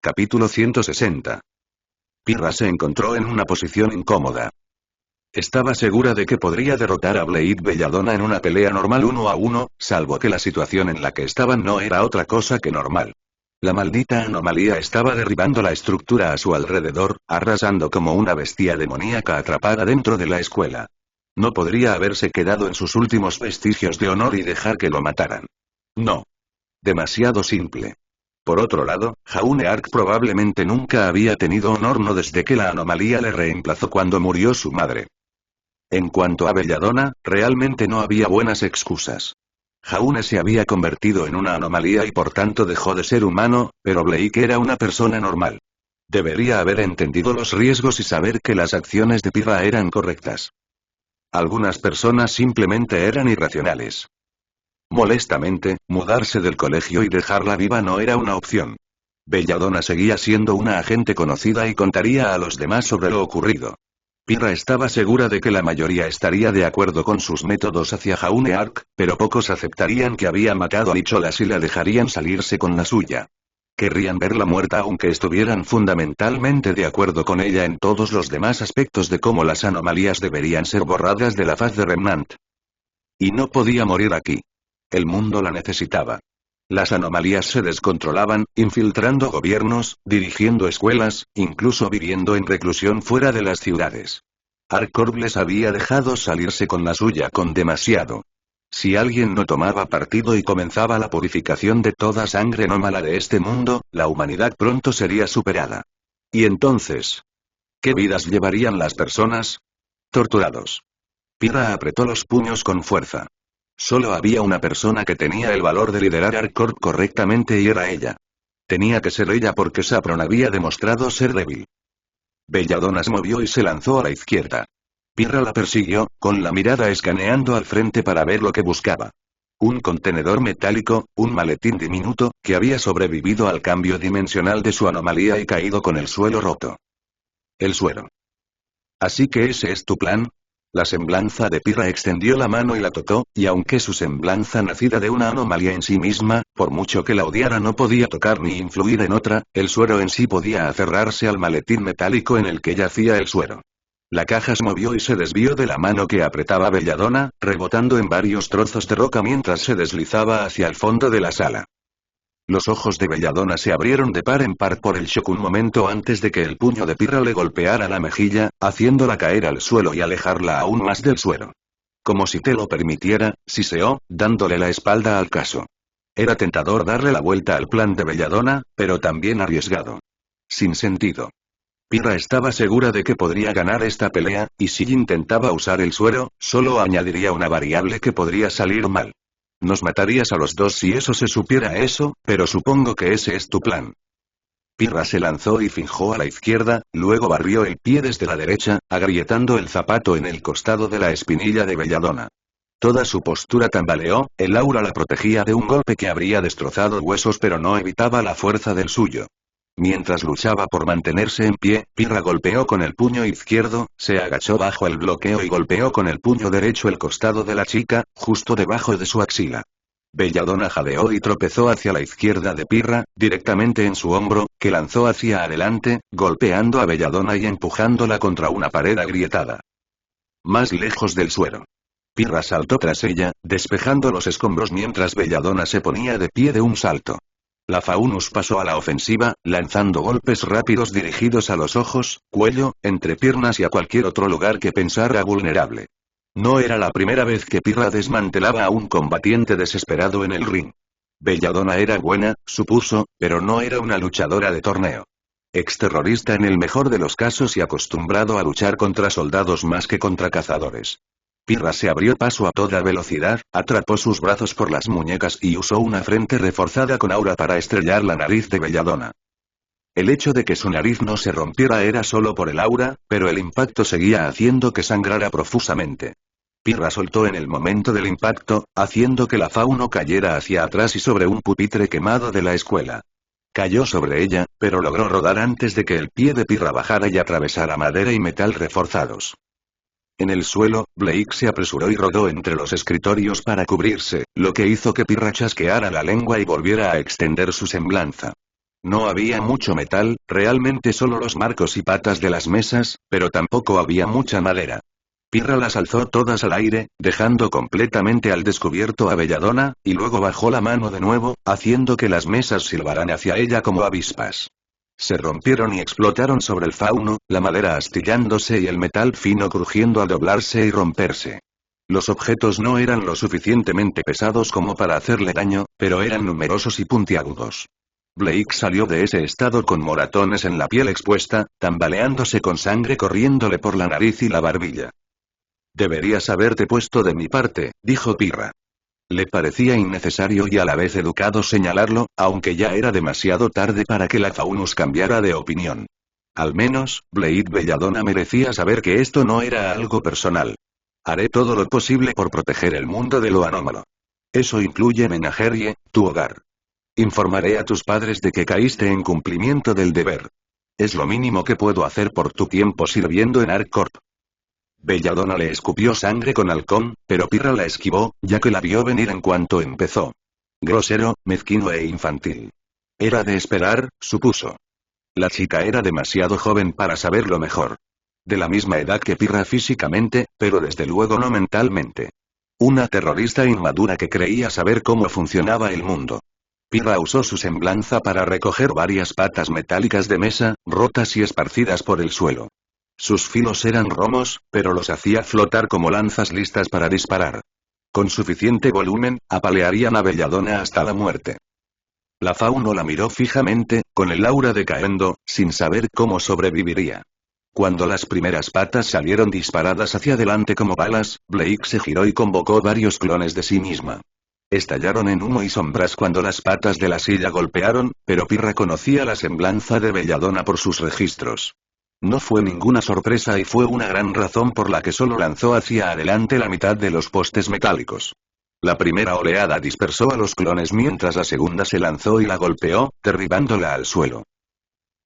Capítulo 160. Pirra se encontró en una posición incómoda. Estaba segura de que podría derrotar a Blade Belladonna en una pelea normal 1 a 1, salvo que la situación en la que estaban no era otra cosa que normal. La maldita anomalía estaba derribando la estructura a su alrededor, arrasando como una bestia demoníaca atrapada dentro de la escuela. No podría haberse quedado en sus últimos vestigios de honor y dejar que lo mataran. No. Demasiado simple. Por otro lado, Jaune Ark probablemente nunca había tenido honor no desde que la anomalía le reemplazó cuando murió su madre. En cuanto a Belladonna, realmente no había buenas excusas. Jaune se había convertido en una anomalía y por tanto dejó de ser humano, pero Blake era una persona normal. Debería haber entendido los riesgos y saber que las acciones de Pirra eran correctas. Algunas personas simplemente eran irracionales. Molestamente, mudarse del colegio y dejarla viva no era una opción. Belladonna seguía siendo una agente conocida y contaría a los demás sobre lo ocurrido. Pirra estaba segura de que la mayoría estaría de acuerdo con sus métodos hacia Jaune Ark, pero pocos aceptarían que había matado a Nicholas y la dejarían salirse con la suya. Querrían verla muerta aunque estuvieran fundamentalmente de acuerdo con ella en todos los demás aspectos de cómo las anomalías deberían ser borradas de la faz de Remnant. Y no podía morir aquí. El mundo la necesitaba. Las anomalías se descontrolaban, infiltrando gobiernos, dirigiendo escuelas, incluso viviendo en reclusión fuera de las ciudades. Arcorp les había dejado salirse con la suya con demasiado. Si alguien no tomaba partido y comenzaba la purificación de toda sangre anómala de este mundo, la humanidad pronto sería superada. ¿Y entonces? ¿Qué vidas llevarían las personas? Torturados. Pirra apretó los puños con fuerza. Solo había una persona que tenía el valor de liderar Arcorp correctamente y era ella. Tenía que ser ella porque Saffron había demostrado ser débil. Belladonna se movió y se lanzó a la izquierda. Pirra la persiguió, con la mirada escaneando al frente para ver lo que buscaba. Un contenedor metálico, un maletín diminuto, que había sobrevivido al cambio dimensional de su anomalía y caído con el suelo roto. El suero. ¿Así que ese es tu plan? La semblanza de Pirra extendió la mano y la tocó, y aunque su semblanza nacida de una anomalía en sí misma, por mucho que la odiara no podía tocar ni influir en otra, el suero en sí podía aferrarse al maletín metálico en el que yacía el suero. La caja se movió y se desvió de la mano que apretaba Belladonna, rebotando en varios trozos de roca mientras se deslizaba hacia el fondo de la sala. Los ojos de Belladonna se abrieron de par en par por el shock un momento antes de que el puño de Pirra le golpeara la mejilla, haciéndola caer al suelo y alejarla aún más del suero. Como si te lo permitiera, siseó, dándole la espalda al caso. Era tentador darle la vuelta al plan de Belladonna, pero también arriesgado. Sin sentido. Pirra estaba segura de que podría ganar esta pelea, y si intentaba usar el suero, solo añadiría una variable que podría salir mal. Nos matarías a los dos si eso se supiera eso, pero supongo que ese es tu plan. Pirra se lanzó y fingió a la izquierda, luego barrió el pie desde la derecha, agrietando el zapato en el costado de la espinilla de Belladonna. Toda su postura tambaleó, el aura la protegía de un golpe que habría destrozado huesos pero no evitaba la fuerza del suyo. Mientras luchaba por mantenerse en pie, Pirra golpeó con el puño izquierdo, se agachó bajo el bloqueo y golpeó con el puño derecho el costado de la chica, justo debajo de su axila. Belladonna jadeó y tropezó hacia la izquierda de Pirra, directamente en su hombro, que lanzó hacia adelante, golpeando a Belladonna y empujándola contra una pared agrietada. Más lejos del suero. Pirra saltó tras ella, despejando los escombros mientras Belladonna se ponía de pie de un salto. La Faunus pasó a la ofensiva, lanzando golpes rápidos dirigidos a los ojos, cuello, entrepiernas y a cualquier otro lugar que pensara vulnerable. No era la primera vez que Pirra desmantelaba a un combatiente desesperado en el ring. Belladonna era buena, supuso, pero no era una luchadora de torneo. Exterrorista en el mejor de los casos y acostumbrado a luchar contra soldados más que contra cazadores. Pirra se abrió paso a toda velocidad, atrapó sus brazos por las muñecas y usó una frente reforzada con aura para estrellar la nariz de Belladonna. El hecho de que su nariz no se rompiera era solo por el aura, pero el impacto seguía haciendo que sangrara profusamente. Pirra soltó en el momento del impacto, haciendo que la fauno cayera hacia atrás y sobre un pupitre quemado de la escuela. Cayó sobre ella, pero logró rodar antes de que el pie de Pirra bajara y atravesara madera y metal reforzados. En el suelo, Blake se apresuró y rodó entre los escritorios para cubrirse, lo que hizo que Pirra chasqueara la lengua y volviera a extender su semblanza. No había mucho metal, realmente solo los marcos y patas de las mesas, pero tampoco había mucha madera. Pirra las alzó todas al aire, dejando completamente al descubierto a Belladonna, y luego bajó la mano de nuevo, haciendo que las mesas silbaran hacia ella como avispas. Se rompieron y explotaron sobre el fauno, la madera astillándose y el metal fino crujiendo al doblarse y romperse. Los objetos no eran lo suficientemente pesados como para hacerle daño, pero eran numerosos y puntiagudos. Blake salió de ese estado con moratones en la piel expuesta, tambaleándose con sangre corriéndole por la nariz y la barbilla. Deberías haberte puesto de mi parte, dijo Pirra. Le parecía innecesario y a la vez educado señalarlo, aunque ya era demasiado tarde para que la Faunus cambiara de opinión. Al menos, Blade Belladonna merecía saber que esto no era algo personal. Haré todo lo posible por proteger el mundo de lo anómalo. Eso incluye Menagerie, tu hogar. Informaré a tus padres de que caíste en cumplimiento del deber. Es lo mínimo que puedo hacer por tu tiempo sirviendo en ArcCorp. Belladonna le escupió sangre con halcón, pero Pirra la esquivó, ya que la vio venir en cuanto empezó. Grosero, mezquino e infantil. Era de esperar, supuso. La chica era demasiado joven para saberlo mejor. De la misma edad que Pirra físicamente, pero desde luego no mentalmente. Una terrorista inmadura que creía saber cómo funcionaba el mundo. Pirra usó su semblanza para recoger varias patas metálicas de mesa, rotas y esparcidas por el suelo. Sus filos eran romos, pero los hacía flotar como lanzas listas para disparar. Con suficiente volumen, apalearían a Belladonna hasta la muerte. La Fauno la miró fijamente, con el aura decaendo, sin saber cómo sobreviviría. Cuando las primeras patas salieron disparadas hacia adelante como balas, Blake se giró y convocó varios clones de sí misma. Estallaron en humo y sombras cuando las patas de la silla golpearon, pero Pirra conocía la semblanza de Belladonna por sus registros. No fue ninguna sorpresa y fue una gran razón por la que solo lanzó hacia adelante la mitad de los postes metálicos. La primera oleada dispersó a los clones mientras la segunda se lanzó y la golpeó, derribándola al suelo.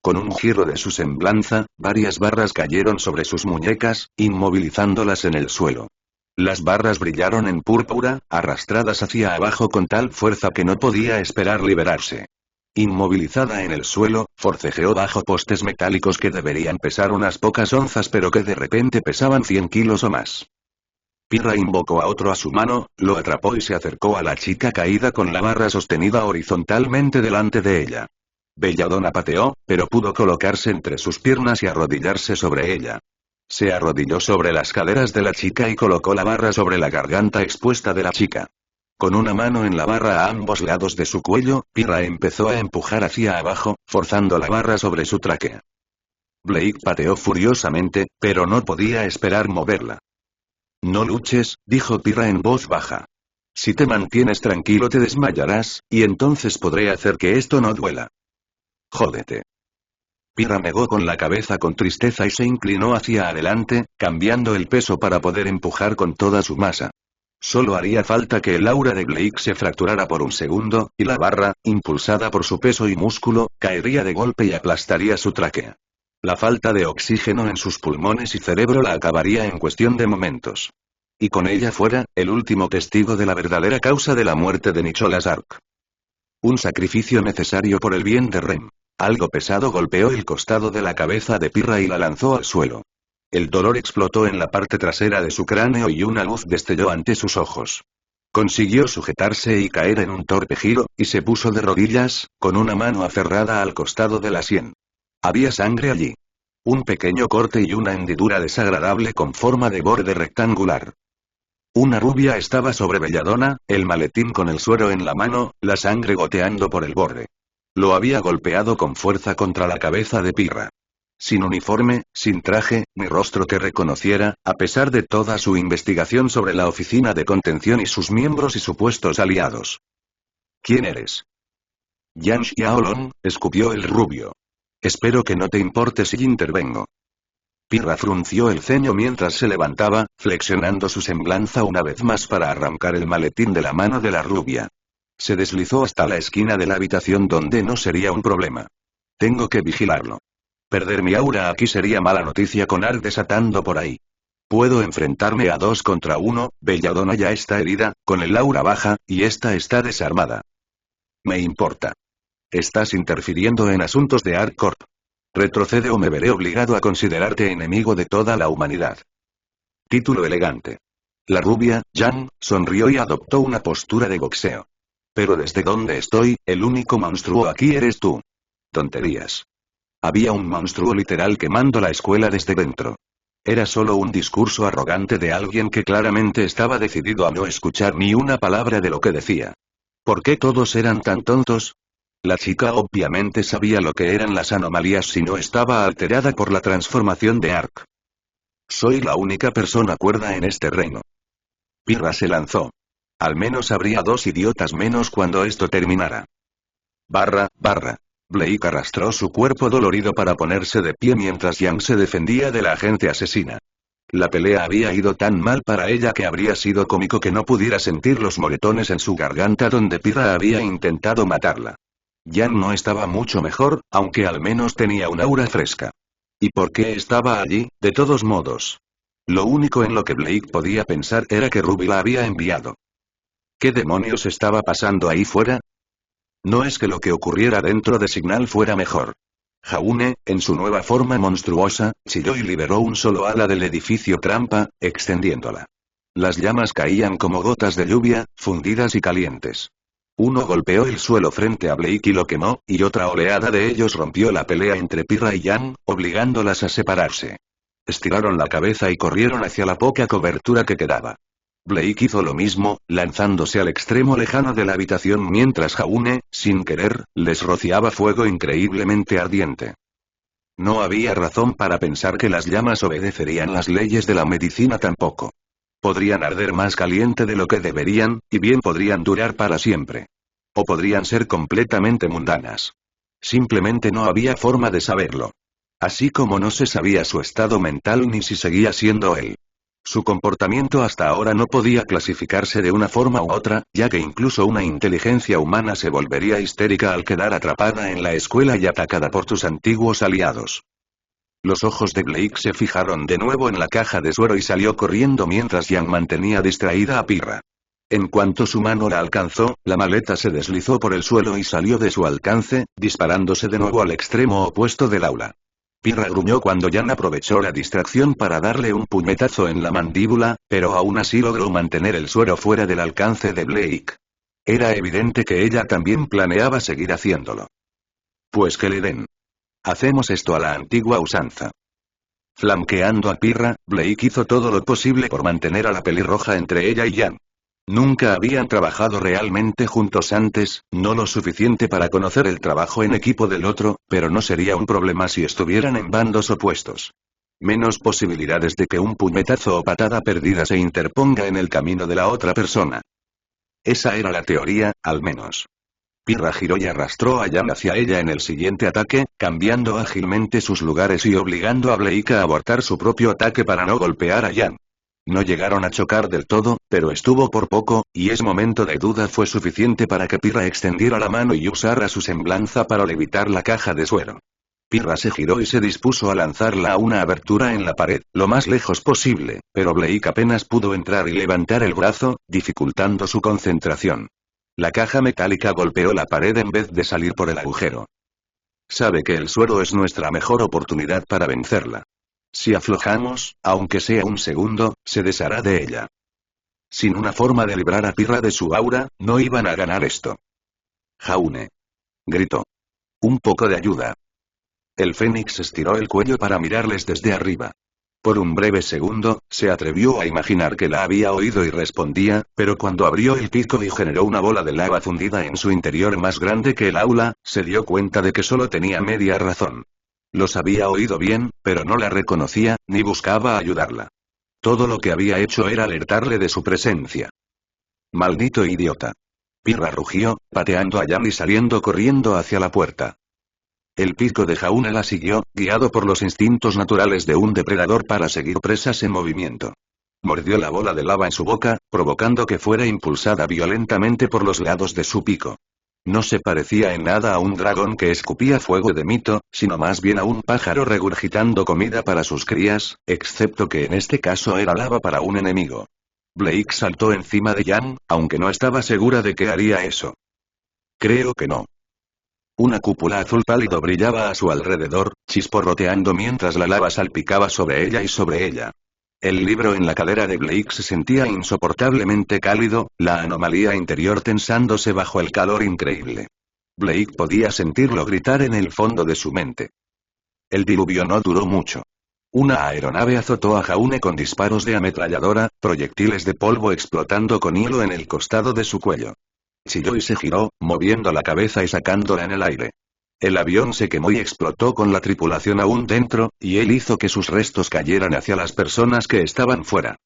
Con un giro de su semblanza, varias barras cayeron sobre sus muñecas, inmovilizándolas en el suelo. Las barras brillaron en púrpura, arrastradas hacia abajo con tal fuerza que no podía esperar liberarse. Inmovilizada en el suelo, forcejeó bajo postes metálicos que deberían pesar unas pocas onzas pero que de repente pesaban 100 kilos o más. Pirra invocó a otro a su mano, lo atrapó y se acercó a la chica caída con la barra sostenida horizontalmente delante de ella. Belladonna pateó, pero pudo colocarse entre sus piernas y arrodillarse sobre ella. Se arrodilló sobre las caderas de la chica y colocó la barra sobre la garganta expuesta de la chica. Con una mano en la barra a ambos lados de su cuello, Pirra empezó a empujar hacia abajo, forzando la barra sobre su tráquea. Blake pateó furiosamente, pero no podía esperar moverla. No luches, dijo Pirra en voz baja. Si te mantienes tranquilo te desmayarás, y entonces podré hacer que esto no duela. Jódete. Pirra negó con la cabeza con tristeza y se inclinó hacia adelante, cambiando el peso para poder empujar con toda su masa. Solo haría falta que el aura de Blake se fracturara por un segundo, y la barra, impulsada por su peso y músculo, caería de golpe y aplastaría su tráquea. La falta de oxígeno en sus pulmones y cerebro la acabaría en cuestión de momentos. Y con ella fuera, el último testigo de la verdadera causa de la muerte de Nicholas Ark. Un sacrificio necesario por el bien de Rem. Algo pesado golpeó el costado de la cabeza de Pirra y la lanzó al suelo. El dolor explotó en la parte trasera de su cráneo y una luz destelló ante sus ojos. Consiguió sujetarse y caer en un torpe giro, y se puso de rodillas, con una mano aferrada al costado de la sien. Había sangre allí. Un pequeño corte y una hendidura desagradable con forma de borde rectangular. Una rubia estaba sobre Belladonna, el maletín con el suero en la mano, la sangre goteando por el borde. Lo había golpeado con fuerza contra la cabeza de Pirra. Sin uniforme, sin traje, ni rostro que reconociera, a pesar de toda su investigación sobre la oficina de contención y sus miembros y supuestos aliados. ¿Quién eres? Yan Xiaolong, escupió el rubio. Espero que no te importe si intervengo. Pirra frunció el ceño mientras se levantaba, flexionando su semblanza una vez más para arrancar el maletín de la mano de la rubia. Se deslizó hasta la esquina de la habitación donde no sería un problema. Tengo que vigilarlo. Perder mi aura aquí sería mala noticia con Ark desatando por ahí. Puedo enfrentarme a 2 contra 1, Belladonna ya está herida, con el aura baja, y esta está desarmada. Me importa. Estás interfiriendo en asuntos de ArcCorp. Retrocede o me veré obligado a considerarte enemigo de toda la humanidad. Título elegante. La rubia, Jan, sonrió y adoptó una postura de boxeo. Pero desde donde estoy, el único monstruo aquí eres tú. Tonterías. Había un monstruo literal quemando la escuela desde dentro. Era solo un discurso arrogante de alguien que claramente estaba decidido a no escuchar ni una palabra de lo que decía. ¿Por qué todos eran tan tontos? La chica obviamente sabía lo que eran las anomalías si no estaba alterada por la transformación de Ark. Soy la única persona cuerda en este reino. Pirra se lanzó. Al menos habría 2 idiotas menos cuando esto terminara. Barra. Blake arrastró su cuerpo dolorido para ponerse de pie mientras Yang se defendía de la agente asesina. La pelea había ido tan mal para ella que habría sido cómico que no pudiera sentir los moretones en su garganta donde Pirra había intentado matarla. Yang no estaba mucho mejor, aunque al menos tenía un aura fresca. ¿Y por qué estaba allí, de todos modos? Lo único en lo que Blake podía pensar era que Ruby la había enviado. ¿Qué demonios estaba pasando ahí fuera? No es que lo que ocurriera dentro de Signal fuera mejor. Jaune, en su nueva forma monstruosa, chilló y liberó un solo ala del edificio trampa, extendiéndola. Las llamas caían como gotas de lluvia, fundidas y calientes. Uno golpeó el suelo frente a Blake y lo quemó, y otra oleada de ellos rompió la pelea entre Pirra y Yang, obligándolas a separarse. Estiraron la cabeza y corrieron hacia la poca cobertura que quedaba. Blake hizo lo mismo, lanzándose al extremo lejano de la habitación mientras Jaune, sin querer, les rociaba fuego increíblemente ardiente. No había razón para pensar que las llamas obedecerían las leyes de la medicina tampoco. Podrían arder más caliente de lo que deberían, y bien podrían durar para siempre. O podrían ser completamente mundanas. Simplemente no había forma de saberlo. Así como no se sabía su estado mental ni si seguía siendo él. Su comportamiento hasta ahora no podía clasificarse de una forma u otra, ya que incluso una inteligencia humana se volvería histérica al quedar atrapada en la escuela y atacada por sus antiguos aliados. Los ojos de Blake se fijaron de nuevo en la caja de suero y salió corriendo mientras Yang mantenía distraída a Pirra. En cuanto su mano la alcanzó, la maleta se deslizó por el suelo y salió de su alcance, disparándose de nuevo al extremo opuesto del aula. Pirra gruñó cuando Yang aprovechó la distracción para darle un puñetazo en la mandíbula, pero aún así logró mantener el suero fuera del alcance de Blake. Era evidente que ella también planeaba seguir haciéndolo. Pues que le den. Hacemos esto a la antigua usanza. Flanqueando a Pirra, Blake hizo todo lo posible por mantener a la pelirroja entre ella y Yang. Nunca habían trabajado realmente juntos antes, no lo suficiente para conocer el trabajo en equipo del otro, pero no sería un problema si estuvieran en bandos opuestos. Menos posibilidades de que un puñetazo o patada perdida se interponga en el camino de la otra persona. Esa era la teoría, al menos. Pirra giró y arrastró a Yang hacia ella en el siguiente ataque, cambiando ágilmente sus lugares y obligando a Blake a abortar su propio ataque para no golpear a Yang. No llegaron a chocar del todo, pero estuvo por poco, y ese momento de duda fue suficiente para que Pirra extendiera la mano y usara su semblanza para levitar la caja de suero. Pirra se giró y se dispuso a lanzarla a una abertura en la pared, lo más lejos posible, pero Blake apenas pudo entrar y levantar el brazo, dificultando su concentración. La caja metálica golpeó la pared en vez de salir por el agujero. Sabe que el suero es nuestra mejor oportunidad para vencerla. Si aflojamos, aunque sea un segundo, se deshará de ella. Sin una forma de librar a Pirra de su aura, no iban a ganar esto. Jaune. Gritó. Un poco de ayuda. El Fénix estiró el cuello para mirarles desde arriba. Por un breve segundo, se atrevió a imaginar que la había oído y respondía, pero cuando abrió el pico y generó una bola de lava fundida en su interior más grande que el aula, se dio cuenta de que solo tenía media razón. Los había oído bien, pero no la reconocía, ni buscaba ayudarla. Todo lo que había hecho era alertarle de su presencia. Maldito idiota. Pirra rugió, pateando a Yang y saliendo corriendo hacia la puerta. El pico de Jaune la siguió, guiado por los instintos naturales de un depredador para seguir presas en movimiento. Mordió la bola de lava en su boca, provocando que fuera impulsada violentamente por los lados de su pico. No se parecía en nada a un dragón que escupía fuego de mito, sino más bien a un pájaro regurgitando comida para sus crías, excepto que en este caso era lava para un enemigo. Blake saltó encima de Yang, aunque no estaba segura de que haría eso. Creo que no. Una cúpula azul pálido brillaba a su alrededor, chisporroteando mientras la lava salpicaba sobre ella y sobre ella. El libro en la cadera de Blake se sentía insoportablemente cálido, la anomalía interior tensándose bajo el calor increíble. Blake podía sentirlo gritar en el fondo de su mente. El diluvio no duró mucho. Una aeronave azotó a Jaune con disparos de ametralladora, proyectiles de polvo explotando con hielo en el costado de su cuello. Chilló y se giró, moviendo la cabeza y sacándola en el aire. El avión se quemó y explotó con la tripulación aún dentro, y él hizo que sus restos cayeran hacia las personas que estaban fuera.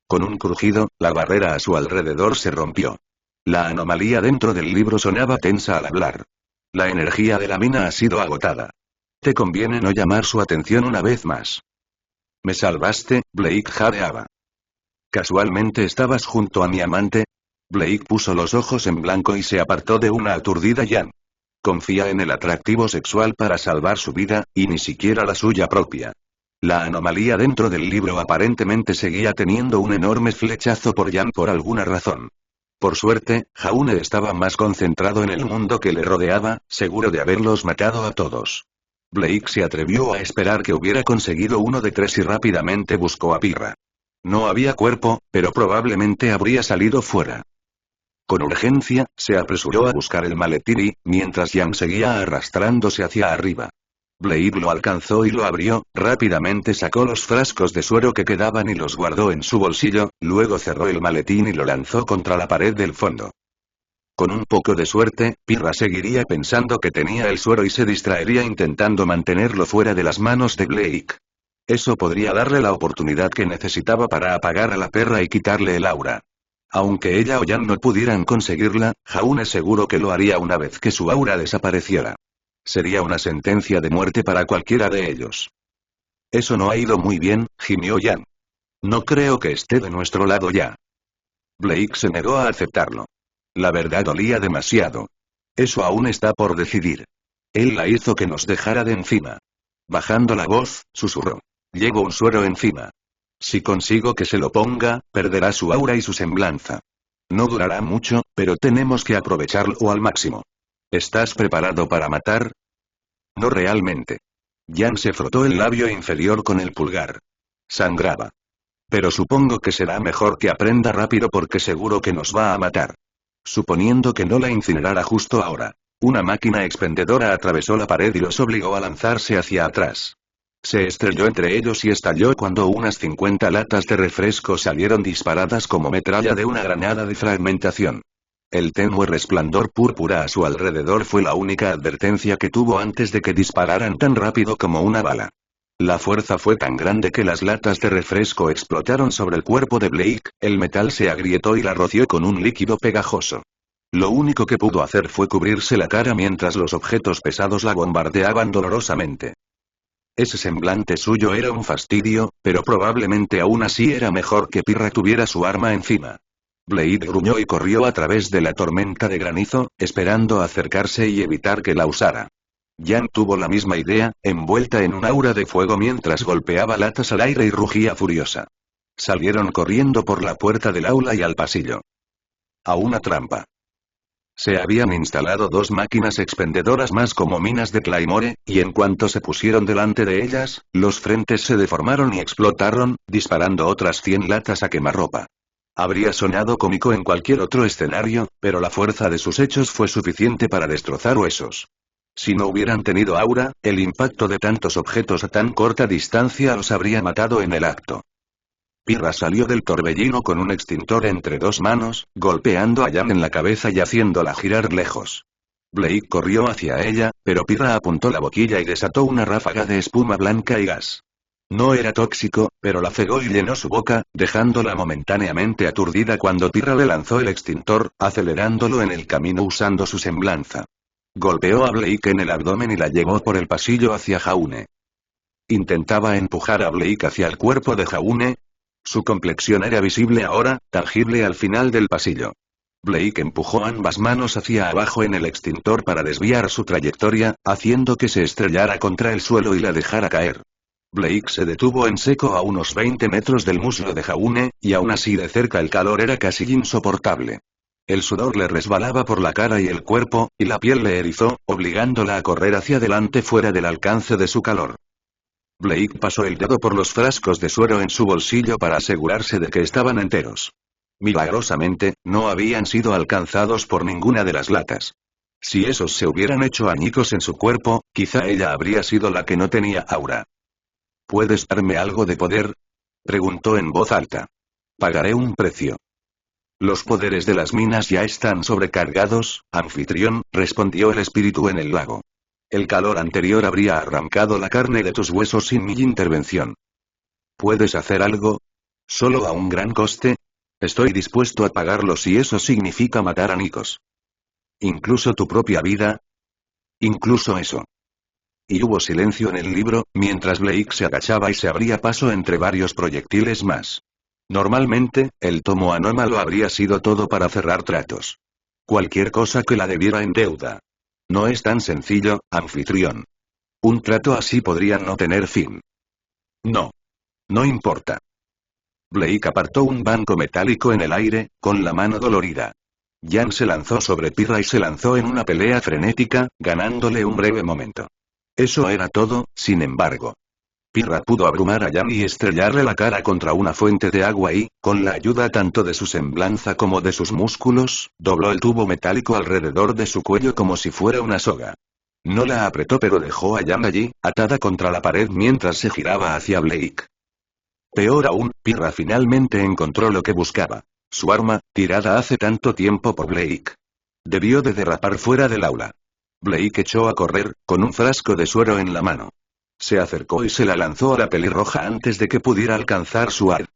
Con un crujido, la barrera a su alrededor se rompió. La anomalía dentro del libro sonaba tensa al hablar. La energía de la mina ha sido agotada. Te conviene no llamar su atención una vez más. Me salvaste, Blake jadeaba. Casualmente estabas junto a mi amante. Blake puso los ojos en blanco y se apartó de una aturdida Jan. Confía en el atractivo sexual para salvar su vida, y ni siquiera la suya propia. La anomalía dentro del libro aparentemente seguía teniendo un enorme flechazo por Jan por alguna razón. Por suerte, Jaune estaba más concentrado en el mundo que le rodeaba, seguro de haberlos matado a todos. Blake se atrevió a esperar que hubiera conseguido uno de tres y rápidamente buscó a Pirra. No había cuerpo, pero probablemente habría salido fuera. Con urgencia, se apresuró a buscar el maletín y, mientras Jan seguía arrastrándose hacia arriba. Blade lo alcanzó y lo abrió, rápidamente sacó los frascos de suero que quedaban y los guardó en su bolsillo, luego cerró el maletín y lo lanzó contra la pared del fondo. Con un poco de suerte, Pirra seguiría pensando que tenía el suero y se distraería intentando mantenerlo fuera de las manos de Blake. Eso podría darle la oportunidad que necesitaba para apagar a la perra y quitarle el aura. Aunque ella o Jan no pudieran conseguirla, Jaune seguro que lo haría una vez que su aura desapareciera. Sería una sentencia de muerte para cualquiera de ellos. Eso no ha ido muy bien, gimió Jan. No creo que esté de nuestro lado ya. Blake se negó a aceptarlo. La verdad dolía demasiado. Eso aún está por decidir. Él la hizo que nos dejara de encima. Bajando la voz, susurró. Llevo un suero encima. Si consigo que se lo ponga, perderá su aura y su semblanza. No durará mucho, pero tenemos que aprovecharlo al máximo. ¿Estás preparado para matar? No realmente. Jan se frotó el labio inferior con el pulgar. Sangraba. Pero supongo que será mejor que aprenda rápido porque seguro que nos va a matar. Suponiendo que no la incinerara justo ahora. Una máquina expendedora atravesó la pared y los obligó a lanzarse hacia atrás. Se estrelló entre ellos y estalló cuando unas 50 latas de refresco salieron disparadas como metralla de una granada de fragmentación. El tenue resplandor púrpura a su alrededor fue la única advertencia que tuvo antes de que dispararan tan rápido como una bala. La fuerza fue tan grande que las latas de refresco explotaron sobre el cuerpo de Blake, el metal se agrietó y la roció con un líquido pegajoso. Lo único que pudo hacer fue cubrirse la cara mientras los objetos pesados la bombardeaban dolorosamente. Ese semblante suyo era un fastidio, pero probablemente aún así era mejor que Pirra tuviera su arma encima. Blade gruñó y corrió a través de la tormenta de granizo, esperando acercarse y evitar que la usara. Jan tuvo la misma idea, envuelta en un aura de fuego mientras golpeaba latas al aire y rugía furiosa. Salieron corriendo por la puerta del aula y al pasillo. A una trampa. Se habían instalado 2 máquinas expendedoras más como minas de Claymore, y en cuanto se pusieron delante de ellas, los frentes se deformaron y explotaron, disparando otras 100 latas a quemarropa. Habría sonado cómico en cualquier otro escenario, pero la fuerza de sus hechos fue suficiente para destrozar huesos. Si no hubieran tenido aura, el impacto de tantos objetos a tan corta distancia los habría matado en el acto. Pirra salió del torbellino con un extintor entre 2 manos, golpeando a Jan en la cabeza y haciéndola girar lejos. Blake corrió hacia ella, pero Pirra apuntó la boquilla y desató una ráfaga de espuma blanca y gas. No era tóxico, pero la cegó y llenó su boca, dejándola momentáneamente aturdida cuando Pirra le lanzó el extintor, acelerándolo en el camino usando su semblanza. Golpeó a Blake en el abdomen y la llevó por el pasillo hacia Jaune. Intentaba empujar a Blake hacia el cuerpo de Jaune. Su complexión era visible ahora, tangible al final del pasillo. Blake empujó ambas manos hacia abajo en el extintor para desviar su trayectoria, haciendo que se estrellara contra el suelo y la dejara caer. Blake se detuvo en seco a unos 20 metros del muslo de Jaune, y aún así de cerca el calor era casi insoportable. El sudor le resbalaba por la cara y el cuerpo, y la piel le erizó, obligándola a correr hacia adelante fuera del alcance de su calor. Blake pasó el dedo por los frascos de suero en su bolsillo para asegurarse de que estaban enteros. Milagrosamente, no habían sido alcanzados por ninguna de las latas. Si esos se hubieran hecho añicos en su cuerpo, quizá ella habría sido la que no tenía aura. ¿Puedes darme algo de poder?, preguntó en voz alta. Pagaré un precio. Los poderes de las minas ya están sobrecargados, anfitrión, respondió el espíritu en el lago. El calor anterior habría arrancado la carne de tus huesos sin mi intervención. ¿Puedes hacer algo? ¿Solo a un gran coste? Estoy dispuesto a pagarlo si eso significa matar a Nikos. ¿Incluso tu propia vida? Incluso eso. Y hubo silencio en el libro, mientras Blake se agachaba y se abría paso entre varios proyectiles más. Normalmente, el tomo anómalo habría sido todo para cerrar tratos. Cualquier cosa que la debiera en deuda. No es tan sencillo, anfitrión. Un trato así podría no tener fin. No. No importa. Blake apartó un banco metálico en el aire, con la mano dolorida. Jan se lanzó sobre Pirra y se lanzó en una pelea frenética, ganándole un breve momento. Eso era todo, sin embargo. Pirra pudo abrumar a Jan y estrellarle la cara contra una fuente de agua y, con la ayuda tanto de su semblanza como de sus músculos, dobló el tubo metálico alrededor de su cuello como si fuera una soga. No la apretó pero dejó a Jan allí, atada contra la pared mientras se giraba hacia Blake. Peor aún, Pirra finalmente encontró lo que buscaba. Su arma, tirada hace tanto tiempo por Blake. Debió de derrapar fuera del aula. Blake echó a correr, con un frasco de suero en la mano. Se acercó y se la lanzó a la pelirroja antes de que pudiera alcanzar su ar.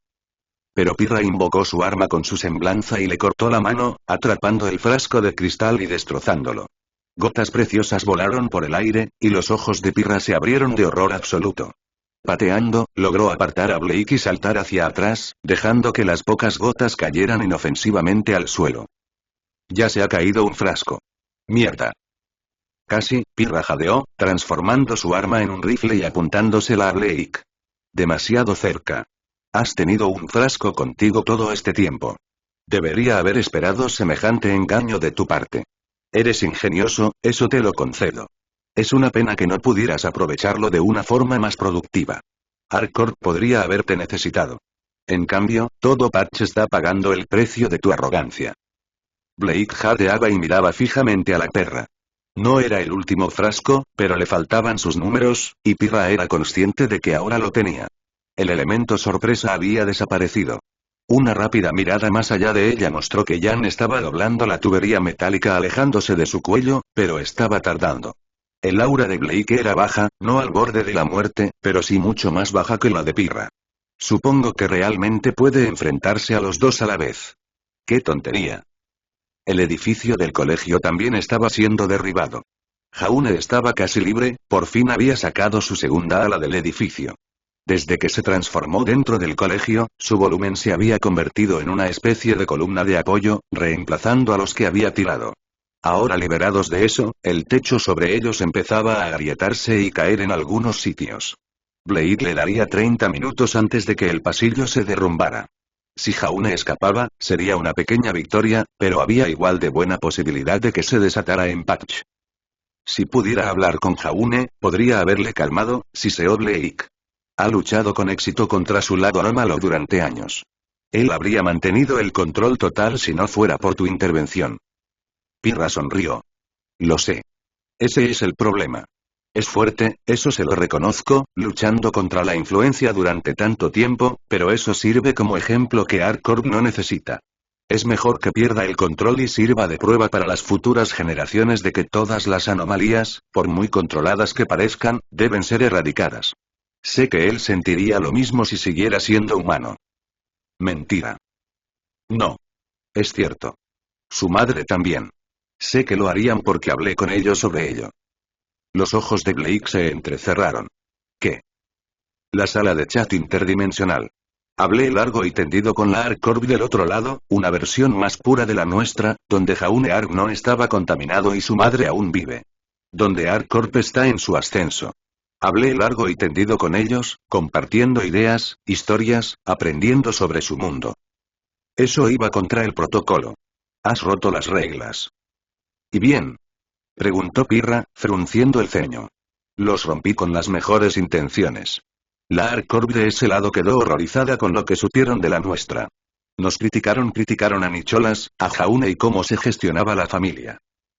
Pero Pirra invocó su arma con su semblanza y le cortó la mano, atrapando el frasco de cristal y destrozándolo. Gotas preciosas volaron por el aire, y los ojos de Pirra se abrieron de horror absoluto. Pateando, logró apartar a Blake y saltar hacia atrás, dejando que las pocas gotas cayeran inofensivamente al suelo. Ya se ha caído un frasco. Mierda. Casi, Pirra jadeó, transformando su arma en un rifle y apuntándosela a Blake. Demasiado cerca. Has tenido un frasco contigo todo este tiempo. Debería haber esperado semejante engaño de tu parte. Eres ingenioso, eso te lo concedo. Es una pena que no pudieras aprovecharlo de una forma más productiva. Harcourt podría haberte necesitado. En cambio, todo Patch está pagando el precio de tu arrogancia. Blake jadeaba y miraba fijamente a la perra. No era el último frasco, pero le faltaban sus números, y Pirra era consciente de que ahora lo tenía. El elemento sorpresa había desaparecido. Una rápida mirada más allá de ella mostró que Jan estaba doblando la tubería metálica alejándose de su cuello, pero estaba tardando. El aura de Blake era baja, no al borde de la muerte, pero sí mucho más baja que la de Pirra. Supongo que realmente puede enfrentarse a los dos a la vez. ¡Qué tontería! El edificio del colegio también estaba siendo derribado. Jaune estaba casi libre, por fin había sacado su segunda ala del edificio. Desde que se transformó dentro del colegio, su volumen se había convertido en una especie de columna de apoyo, reemplazando a los que había tirado. Ahora liberados de eso, el techo sobre ellos empezaba a agrietarse y caer en algunos sitios. Blade le daría 30 minutos antes de que el pasillo se derrumbara. Si Jaune escapaba, sería una pequeña victoria, pero había igual de buena posibilidad de que se desatara en Patch. Si pudiera hablar con Jaune, podría haberle calmado, siseó Blake. Ha luchado con éxito contra su lado anómalo durante años. Él habría mantenido el control total si no fuera por tu intervención. Pirra sonrió. Lo sé. Ese es el problema. Es fuerte, eso se lo reconozco, luchando contra la influencia durante tanto tiempo, pero eso sirve como ejemplo que Harcourt no necesita. Es mejor que pierda el control y sirva de prueba para las futuras generaciones de que todas las anomalías, por muy controladas que parezcan, deben ser erradicadas. Sé que él sentiría lo mismo si siguiera siendo humano. Mentira. No. Es cierto. Su madre también. Sé que lo harían porque hablé con ellos sobre ello. Los ojos de Blake se entrecerraron. ¿Qué? La sala de chat interdimensional. Hablé largo y tendido con la Harcourt del otro lado, una versión más pura de la nuestra, donde Jaune Ark no estaba contaminado y su madre aún vive. Donde Harcourt está en su ascenso. Hablé largo y tendido con ellos, compartiendo ideas, historias, aprendiendo sobre su mundo. Eso iba contra el protocolo. Has roto las reglas. ¿Y bien? Preguntó Pirra, frunciendo el ceño. Los rompí con las mejores intenciones. La ArcCorp de ese lado quedó horrorizada con lo que supieron de la nuestra. Nos criticaron a Nicholas, a Jaune y cómo se gestionaba la familia.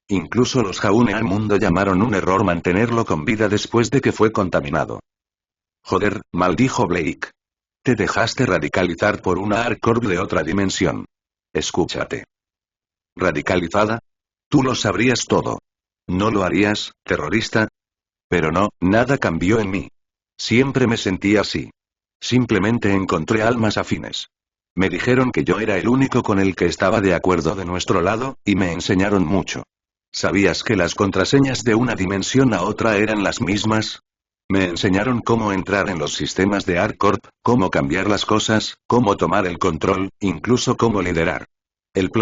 Incluso los Jaune al mundo llamaron un error mantenerlo con vida después de que fue contaminado. Joder, maldijo Blake. Te dejaste radicalizar por una ArcCorp de otra dimensión. Escúchate. ¿Radicalizada? Tú lo sabrías todo. ¿No lo harías, terrorista? Pero no, nada cambió en mí. Siempre me sentí así. Simplemente encontré almas afines. Me dijeron que yo era el único con el que estaba de acuerdo de nuestro lado, y me enseñaron mucho. ¿Sabías que las contraseñas de una dimensión a otra eran las mismas? Me enseñaron cómo entrar en los sistemas de ArcCorp, cómo cambiar las cosas, cómo tomar el control, incluso cómo liderar.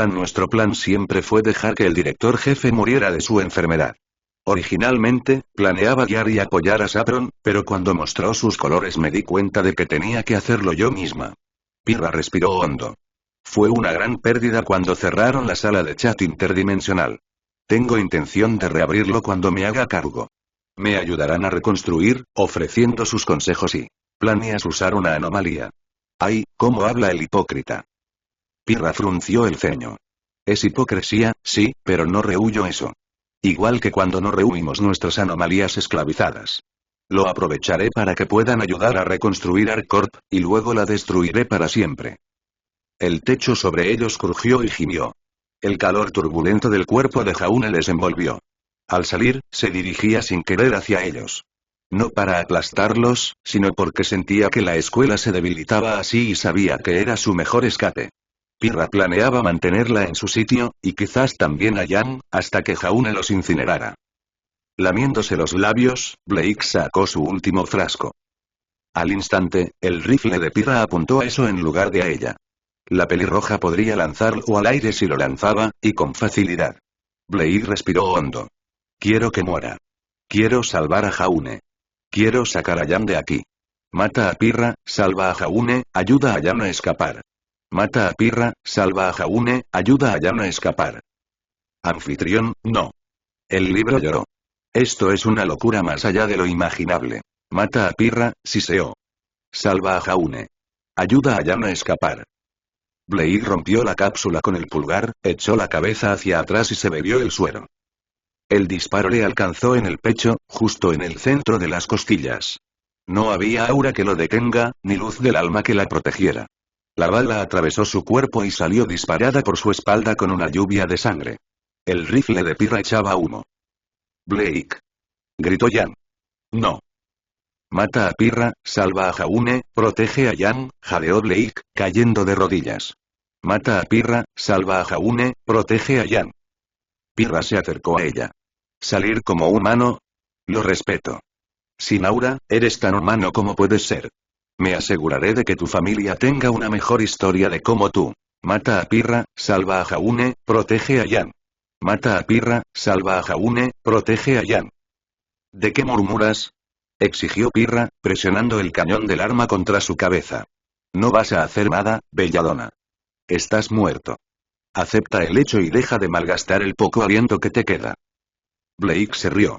Nuestro plan siempre fue dejar que el director jefe muriera de su enfermedad. Originalmente, planeaba guiar y apoyar a Saffron, pero cuando mostró sus colores me di cuenta de que tenía que hacerlo yo misma. Pirra respiró hondo. Fue una gran pérdida cuando cerraron la sala de chat interdimensional. Tengo intención de reabrirlo cuando me haga cargo. Me ayudarán a reconstruir, ofreciendo sus consejos y... ¿Planeas usar una anomalía? ¡Ay, cómo habla el hipócrita! Pirra frunció el ceño. Es hipocresía, sí, pero no rehuyo eso. Igual que cuando no rehuimos nuestras anomalías esclavizadas. Lo aprovecharé para que puedan ayudar a reconstruir ArcCorp, y luego la destruiré para siempre. El techo sobre ellos crujió y gimió. El calor turbulento del cuerpo de Jaune les envolvió. Al salir, se dirigía sin querer hacia ellos. No para aplastarlos, sino porque sentía que la escuela se debilitaba así y sabía que era su mejor escape. Pirra planeaba mantenerla en su sitio, y quizás también a Jan, hasta que Jaune los incinerara. Lamiéndose los labios, Blake sacó su último frasco. Al instante, el rifle de Pirra apuntó a eso en lugar de a ella. La pelirroja podría lanzarlo al aire si lo lanzaba, y con facilidad. Blake respiró hondo. Quiero que muera. Quiero salvar a Jaune. Quiero sacar a Jan de aquí. Mata a Pirra, salva a Jaune, ayuda a Jan a escapar. Mata a Pirra, salva a Jaune, ayuda a Jan a escapar. Anfitrión, no. El libro lloró. Esto es una locura más allá de lo imaginable. Mata a Pirra, siseó. Salva a Jaune. Ayuda a Jan a escapar. Blake rompió la cápsula con el pulgar, echó la cabeza hacia atrás y se bebió el suero. El disparo le alcanzó en el pecho, justo en el centro de las costillas. No había aura que lo detenga, ni luz del alma que la protegiera. La bala atravesó su cuerpo y salió disparada por su espalda con una lluvia de sangre. El rifle de Pirra echaba humo. Blake. Gritó Jan. No. Mata a Pirra, salva a Jaune, protege a Jan, jadeó Blake, cayendo de rodillas. Mata a Pirra, salva a Jaune, protege a Jan. Pirra se acercó a ella. ¿Salir como humano? Lo respeto. Sin aura, eres tan humano como puedes ser. Me aseguraré de que tu familia tenga una mejor historia de cómo tú. Mata a Pirra, salva a Jaune, protege a Jan. Mata a Pirra, salva a Jaune, protege a Jan. ¿De qué murmuras? Exigió Pirra, presionando el cañón del arma contra su cabeza. No vas a hacer nada, Belladonna. Estás muerto. Acepta el hecho y deja de malgastar el poco aliento que te queda. Blake se rió.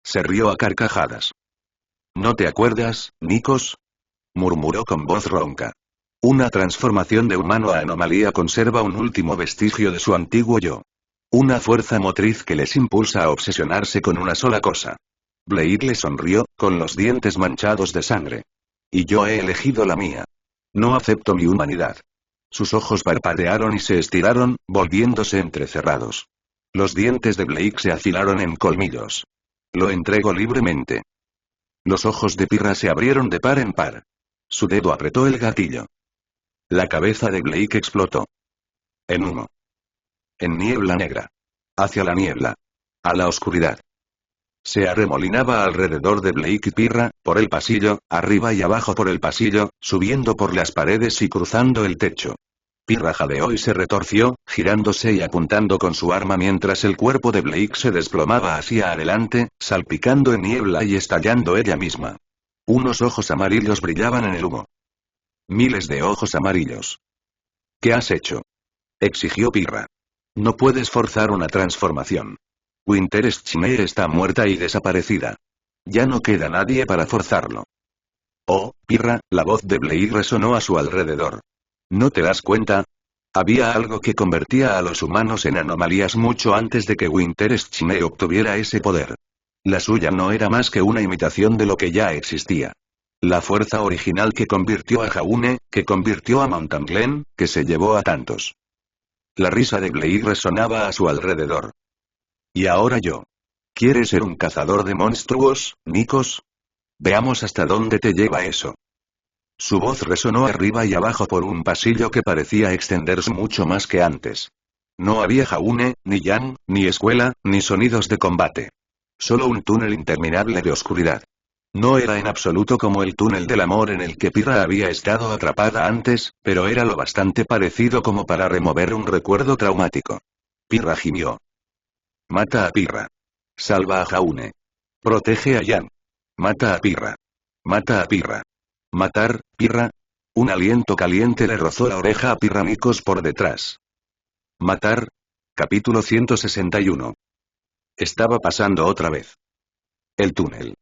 Se rió a carcajadas. ¿No te acuerdas, Nikos? Murmuró con voz ronca. Una transformación de humano a anomalía conserva un último vestigio de su antiguo yo. Una fuerza motriz que les impulsa a obsesionarse con una sola cosa. Blade le sonrió, con los dientes manchados de sangre. Y yo he elegido la mía. No acepto mi humanidad. Sus ojos parpadearon y se estiraron, volviéndose entrecerrados. Los dientes de Blake se afilaron en colmillos. Lo entrego libremente. Los ojos de Pirra se abrieron de par en par. Su dedo apretó el gatillo. La cabeza de Blake explotó. En humo. En niebla negra. Hacia la niebla. A la oscuridad. Se arremolinaba alrededor de Blake y Pirra, por el pasillo, arriba y abajo por el pasillo, subiendo por las paredes y cruzando el techo. Pirra jadeó y se retorció, girándose y apuntando con su arma mientras el cuerpo de Blake se desplomaba hacia adelante, salpicando en niebla y estallando ella misma. Unos ojos amarillos brillaban en el humo. Miles de ojos amarillos. ¿Qué has hecho? Exigió Pirra. No puedes forzar una transformación. Winter Schneer está muerta y desaparecida. Ya no queda nadie para forzarlo. Oh, Pirra, la voz de Blade resonó a su alrededor. ¿No te das cuenta? Había algo que convertía a los humanos en anomalías mucho antes de que Winter Schneer obtuviera ese poder. La suya no era más que una imitación de lo que ya existía. La fuerza original que convirtió a Jaune, que convirtió a Mountain Glen, que se llevó a tantos. La risa de Blade resonaba a su alrededor. ¿Y ahora yo? ¿Quieres ser un cazador de monstruos, Nikos? Veamos hasta dónde te lleva eso. Su voz resonó arriba y abajo por un pasillo que parecía extenderse mucho más que antes. No había Jaune, ni Yang, ni escuela, ni sonidos de combate. Solo un túnel interminable de oscuridad. No era en absoluto como el túnel del amor en el que Pirra había estado atrapada antes, pero era lo bastante parecido como para remover un recuerdo traumático. Pirra gimió. Mata a Pirra. Salva a Jaune. Protege a Yang. Mata a Pirra. Mata a Pirra. Matar, Pirra. Un aliento caliente le rozó la oreja a Pirra Nikos por detrás. Matar. Capítulo 161. Estaba pasando otra vez. El túnel.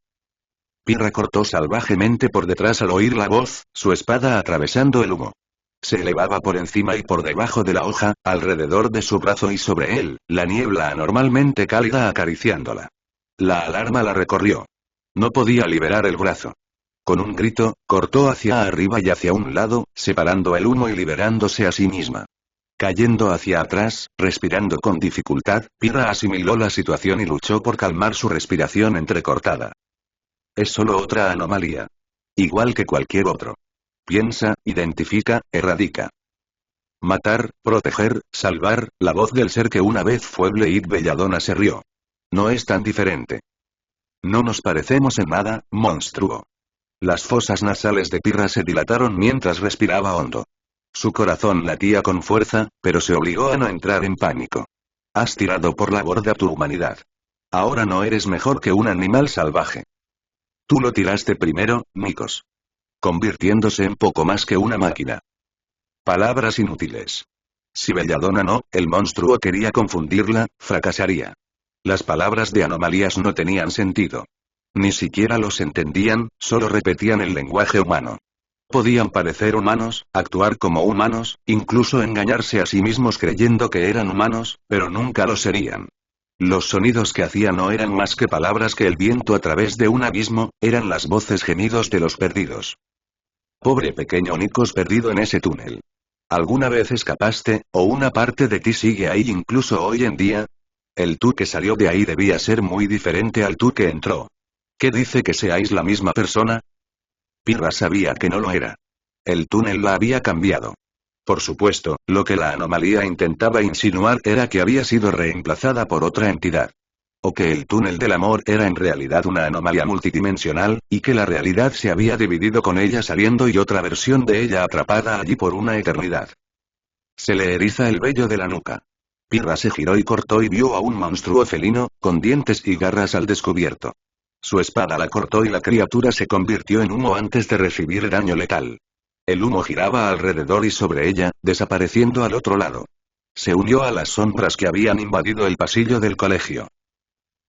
Pirra cortó salvajemente por detrás al oír la voz, su espada atravesando el humo. Se elevaba por encima y por debajo de la hoja, alrededor de su brazo y sobre él, la niebla anormalmente cálida acariciándola. La alarma la recorrió. No podía liberar el brazo. Con un grito, cortó hacia arriba y hacia un lado, separando el humo y liberándose a sí misma. Cayendo hacia atrás, respirando con dificultad, Pirra asimiló la situación y luchó por calmar su respiración entrecortada. Es solo otra anomalía. Igual que cualquier otro. Piensa, identifica, erradica. Matar, proteger, salvar, la voz del ser que una vez fue Blade Belladonna se rió. No es tan diferente. No nos parecemos en nada, monstruo. Las fosas nasales de Pirra se dilataron mientras respiraba hondo. Su corazón latía con fuerza, pero se obligó a no entrar en pánico. Has tirado por la borda tu humanidad. Ahora no eres mejor que un animal salvaje. Tú lo tiraste primero, Nikos. Convirtiéndose en poco más que una máquina. Palabras inútiles. Si Belladonna no, el monstruo quería confundirla, fracasaría. Las palabras de anomalías no tenían sentido. Ni siquiera los entendían, solo repetían el lenguaje humano. Podían parecer humanos, actuar como humanos, incluso engañarse a sí mismos creyendo que eran humanos, pero nunca lo serían. Los sonidos que hacían no eran más que palabras que el viento a través de un abismo, eran las voces gemidos de los perdidos. Pobre pequeño Nikos perdido en ese túnel. ¿Alguna vez escapaste, o una parte de ti sigue ahí incluso hoy en día? El tú que salió de ahí debía ser muy diferente al tú que entró. ¿Qué dice que seáis la misma persona? Pirra sabía que no lo era. El túnel la había cambiado. Por supuesto, lo que la anomalía intentaba insinuar era que había sido reemplazada por otra entidad. O que el túnel del amor era en realidad una anomalía multidimensional, y que la realidad se había dividido con ella saliendo y otra versión de ella atrapada allí por una eternidad. Se le eriza el vello de la nuca. Pirra se giró y cortó y vio a un monstruo felino, con dientes y garras al descubierto. Su espada la cortó y la criatura se convirtió en humo antes de recibir daño letal. El humo giraba alrededor y sobre ella, desapareciendo al otro lado. Se unió a las sombras que habían invadido el pasillo del colegio.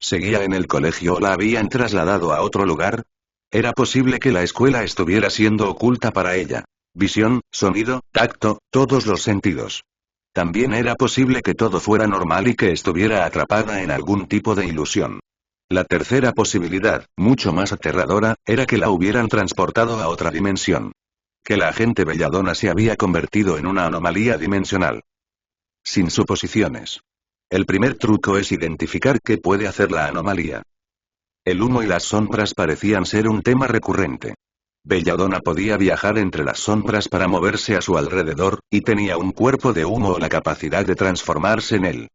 ¿Seguía en el colegio o la habían trasladado a otro lugar? Era posible que la escuela estuviera siendo oculta para ella. Visión, sonido, tacto, todos los sentidos. También era posible que todo fuera normal y que estuviera atrapada en algún tipo de ilusión. La tercera posibilidad, mucho más aterradora, era que la hubieran transportado a otra dimensión. Que la agente Belladonna se había convertido en una anomalía dimensional. Sin suposiciones. El primer truco es identificar qué puede hacer la anomalía. El humo y las sombras parecían ser un tema recurrente. Belladonna podía viajar entre las sombras para moverse a su alrededor, y tenía un cuerpo de humo o la capacidad de transformarse en él.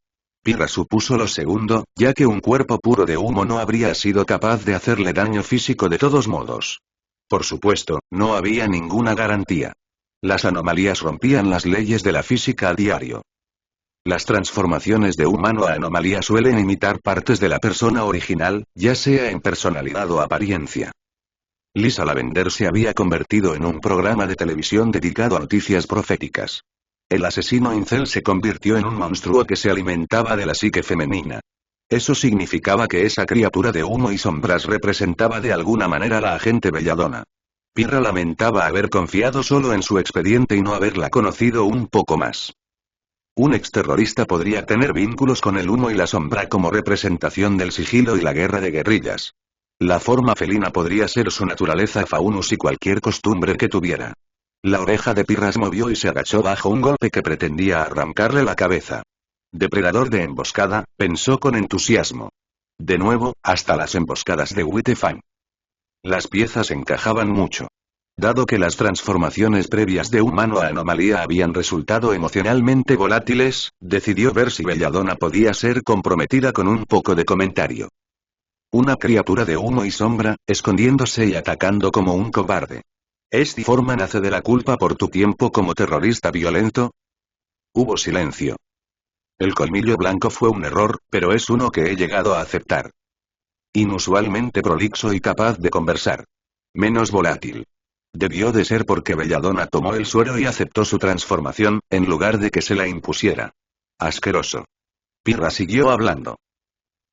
Pirra supuso lo segundo, ya que un cuerpo puro de humo no habría sido capaz de hacerle daño físico de todos modos. Por supuesto, no había ninguna garantía. Las anomalías rompían las leyes de la física a diario. Las transformaciones de humano a anomalía suelen imitar partes de la persona original, ya sea en personalidad o apariencia. Lisa Lavender se había convertido en un programa de televisión dedicado a noticias proféticas. El asesino incel se convirtió en un monstruo que se alimentaba de la psique femenina. Eso significaba que esa criatura de humo y sombras representaba de alguna manera a la agente Belladonna. Pirra lamentaba haber confiado solo en su expediente y no haberla conocido un poco más. Un exterrorista podría tener vínculos con el humo y la sombra como representación del sigilo y la guerra de guerrillas. La forma felina podría ser su naturaleza faunus y cualquier costumbre que tuviera. La oreja de Pirra se movió y se agachó bajo un golpe que pretendía arrancarle la cabeza. Depredador de emboscada, pensó con entusiasmo. De nuevo, hasta las emboscadas de Whitefang. Las piezas encajaban mucho. Dado que las transformaciones previas de humano a anomalía habían resultado emocionalmente volátiles, decidió ver si Belladonna podía ser comprometida con un poco de comentario. Una criatura de humo y sombra, escondiéndose y atacando como un cobarde. ¿Esta forma nace de la culpa por tu tiempo como terrorista violento? Hubo silencio. El colmillo blanco fue un error, pero es uno que he llegado a aceptar. Inusualmente prolixo y capaz de conversar. Menos volátil. Debió de ser porque Belladonna tomó el suero y aceptó su transformación, en lugar de que se la impusiera. Asqueroso. Pirra siguió hablando.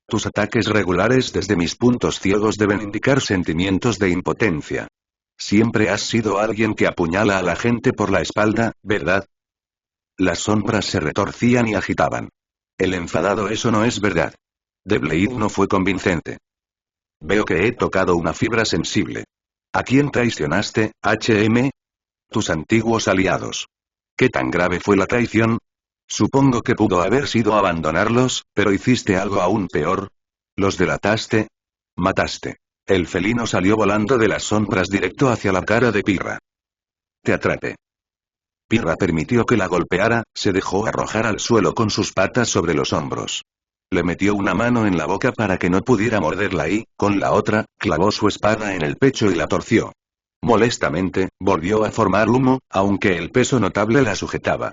Tus ataques regulares desde mis puntos ciegos deben indicar sentimientos de impotencia. Siempre has sido alguien que apuñala a la gente por la espalda, ¿verdad? Las sombras se retorcían y agitaban. El enfadado, eso no es verdad. The Blade no fue convincente. Veo que he tocado una fibra sensible. ¿A quién traicionaste, HM? Tus antiguos aliados. ¿Qué tan grave fue la traición? Supongo que pudo haber sido abandonarlos, pero hiciste algo aún peor. ¿Los delataste? Mataste. El felino salió volando de las sombras directo hacia la cara de Pirra. Te atrapé. Pirra permitió que la golpeara, se dejó arrojar al suelo con sus patas sobre los hombros. Le metió una mano en la boca para que no pudiera morderla y, con la otra, clavó su espada en el pecho y la torció. Molestamente, volvió a formar humo, aunque el peso notable la sujetaba.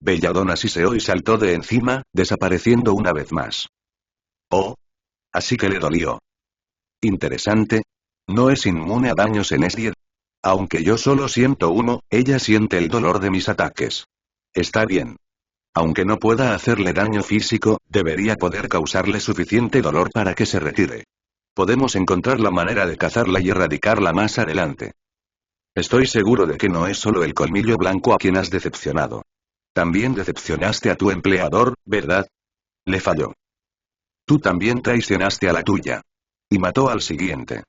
Belladonna siseó y saltó de encima, desapareciendo una vez más. Oh. Así que le dolió. Interesante. No es inmune a daños en Esdier. Aunque yo solo siento humo, ella siente el dolor de mis ataques. Está bien. Aunque no pueda hacerle daño físico, debería poder causarle suficiente dolor para que se retire. Podemos encontrar la manera de cazarla y erradicarla más adelante. Estoy seguro de que no es solo el colmillo blanco a quien has decepcionado. También decepcionaste a tu empleador, ¿verdad? Le falló. Tú también traicionaste a la tuya. Y mató al siguiente.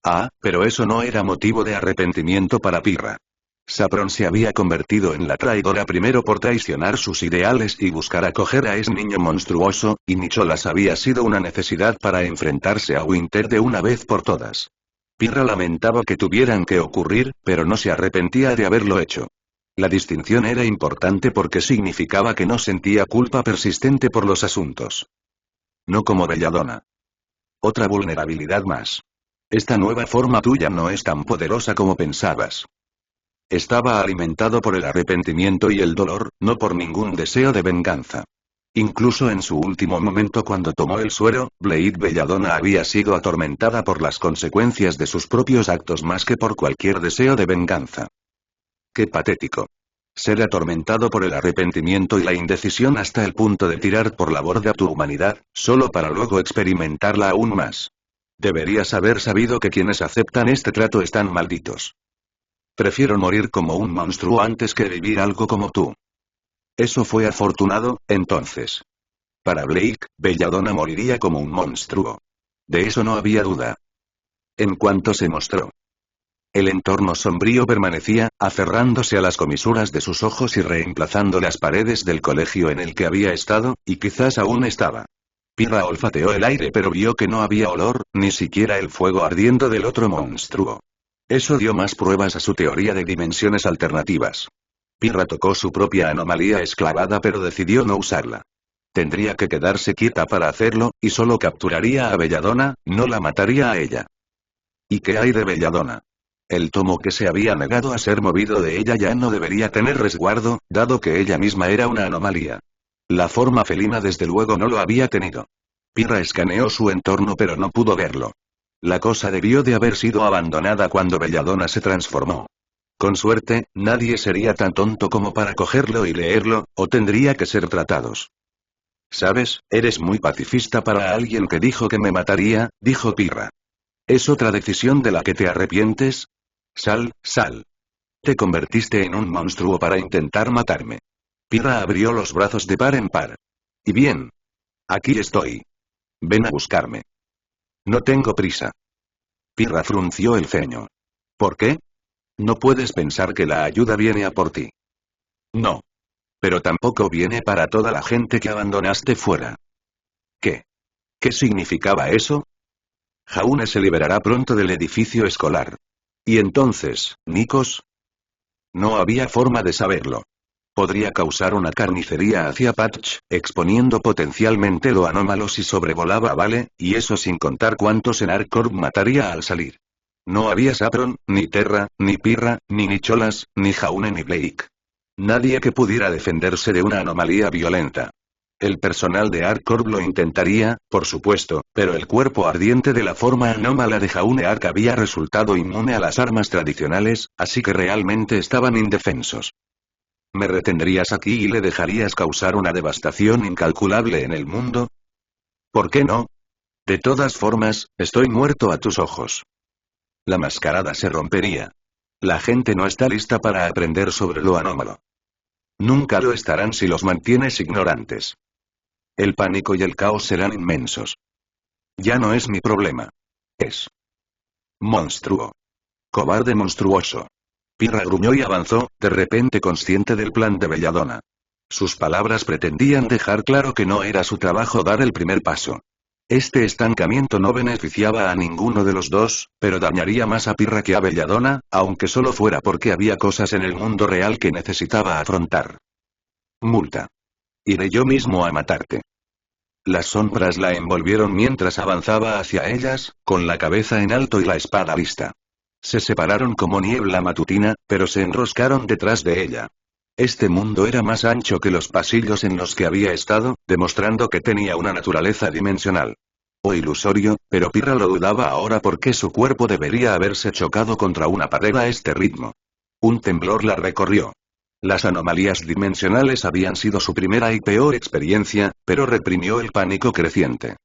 Ah, pero eso no era motivo de arrepentimiento para Pirra. Saffron se había convertido en la traidora primero por traicionar sus ideales y buscar acoger a ese niño monstruoso, y Nicholas había sido una necesidad para enfrentarse a Winter de una vez por todas. Pirra lamentaba que tuvieran que ocurrir, pero no se arrepentía de haberlo hecho. La distinción era importante porque significaba que no sentía culpa persistente por los asuntos. No como Belladonna. Otra vulnerabilidad más. Esta nueva forma tuya no es tan poderosa como pensabas. Estaba alimentado por el arrepentimiento y el dolor, no por ningún deseo de venganza. Incluso en su último momento cuando tomó el suero, Blade Belladonna había sido atormentada por las consecuencias de sus propios actos más que por cualquier deseo de venganza. ¡Qué patético! Ser atormentado por el arrepentimiento y la indecisión hasta el punto de tirar por la borda tu humanidad, solo para luego experimentarla aún más. Deberías haber sabido que quienes aceptan este trato están malditos. Prefiero morir como un monstruo antes que vivir algo como tú. Eso fue afortunado, entonces. Para Blake, Belladonna moriría como un monstruo. De eso no había duda. En cuanto se mostró. El entorno sombrío permanecía, aferrándose a las comisuras de sus ojos y reemplazando las paredes del colegio en el que había estado, y quizás aún estaba. Pirra olfateó el aire pero vio que no había olor, ni siquiera el fuego ardiendo del otro monstruo. Eso dio más pruebas a su teoría de dimensiones alternativas. Pirra tocó su propia anomalía esclavada pero decidió no usarla. Tendría que quedarse quieta para hacerlo, y solo capturaría a Belladonna, no la mataría a ella. ¿Y qué hay de Belladonna? El tomo que se había negado a ser movido de ella ya no debería tener resguardo, dado que ella misma era una anomalía. La forma felina desde luego no lo había tenido. Pirra escaneó su entorno pero no pudo verlo. La cosa debió de haber sido abandonada cuando Belladonna se transformó. Con suerte, nadie sería tan tonto como para cogerlo y leerlo, o tendría que ser tratados. ¿Sabes? Eres muy pacifista para alguien que dijo que me mataría, dijo Pirra. ¿Es otra decisión de la que te arrepientes? Sal, sal. Te convertiste en un monstruo para intentar matarme. Pirra abrió los brazos de par en par. Y bien. Aquí estoy. Ven a buscarme. No tengo prisa. Pirra frunció el ceño. ¿Por qué? No puedes pensar que la ayuda viene a por ti. No. Pero tampoco viene para toda la gente que abandonaste fuera. ¿Qué? ¿Qué significaba eso? Jaune se liberará pronto del edificio escolar. ¿Y entonces, Nikos? No había forma de saberlo. Podría causar una carnicería hacia Patch, exponiendo potencialmente lo anómalo si sobrevolaba a Vale, y eso sin contar cuántos en Arcorp mataría al salir. No había Saffron, ni Terra, ni Pirra, ni Nicholas, ni Jaune ni Blake. Nadie que pudiera defenderse de una anomalía violenta. El personal de Arcorp lo intentaría, por supuesto, pero el cuerpo ardiente de la forma anómala de Jaune Arc había resultado inmune a las armas tradicionales, así que realmente estaban indefensos. ¿Me retendrías aquí y le dejarías causar una devastación incalculable en el mundo? ¿Por qué no? De todas formas, estoy muerto a tus ojos. La mascarada se rompería. La gente no está lista para aprender sobre lo anómalo. Nunca lo estarán si los mantienes ignorantes. El pánico y el caos serán inmensos. Ya no es mi problema. Es monstruo. Cobarde monstruoso. Pirra gruñó y avanzó, de repente consciente del plan de Belladonna. Sus palabras pretendían dejar claro que no era su trabajo dar el primer paso. Este estancamiento no beneficiaba a ninguno de los dos, pero dañaría más a Pirra que a Belladonna, aunque solo fuera porque había cosas en el mundo real que necesitaba afrontar. Multa. Iré yo mismo a matarte. Las sombras la envolvieron mientras avanzaba hacia ellas, con la cabeza en alto y la espada lista. Se separaron como niebla matutina, pero se enroscaron detrás de ella. Este mundo era más ancho que los pasillos en los que había estado, demostrando que tenía una naturaleza dimensional. O ilusorio, pero Pirra lo dudaba ahora porque su cuerpo debería haberse chocado contra una pared a este ritmo. Un temblor la recorrió. Las anomalías dimensionales habían sido su primera y peor experiencia, pero reprimió el pánico creciente.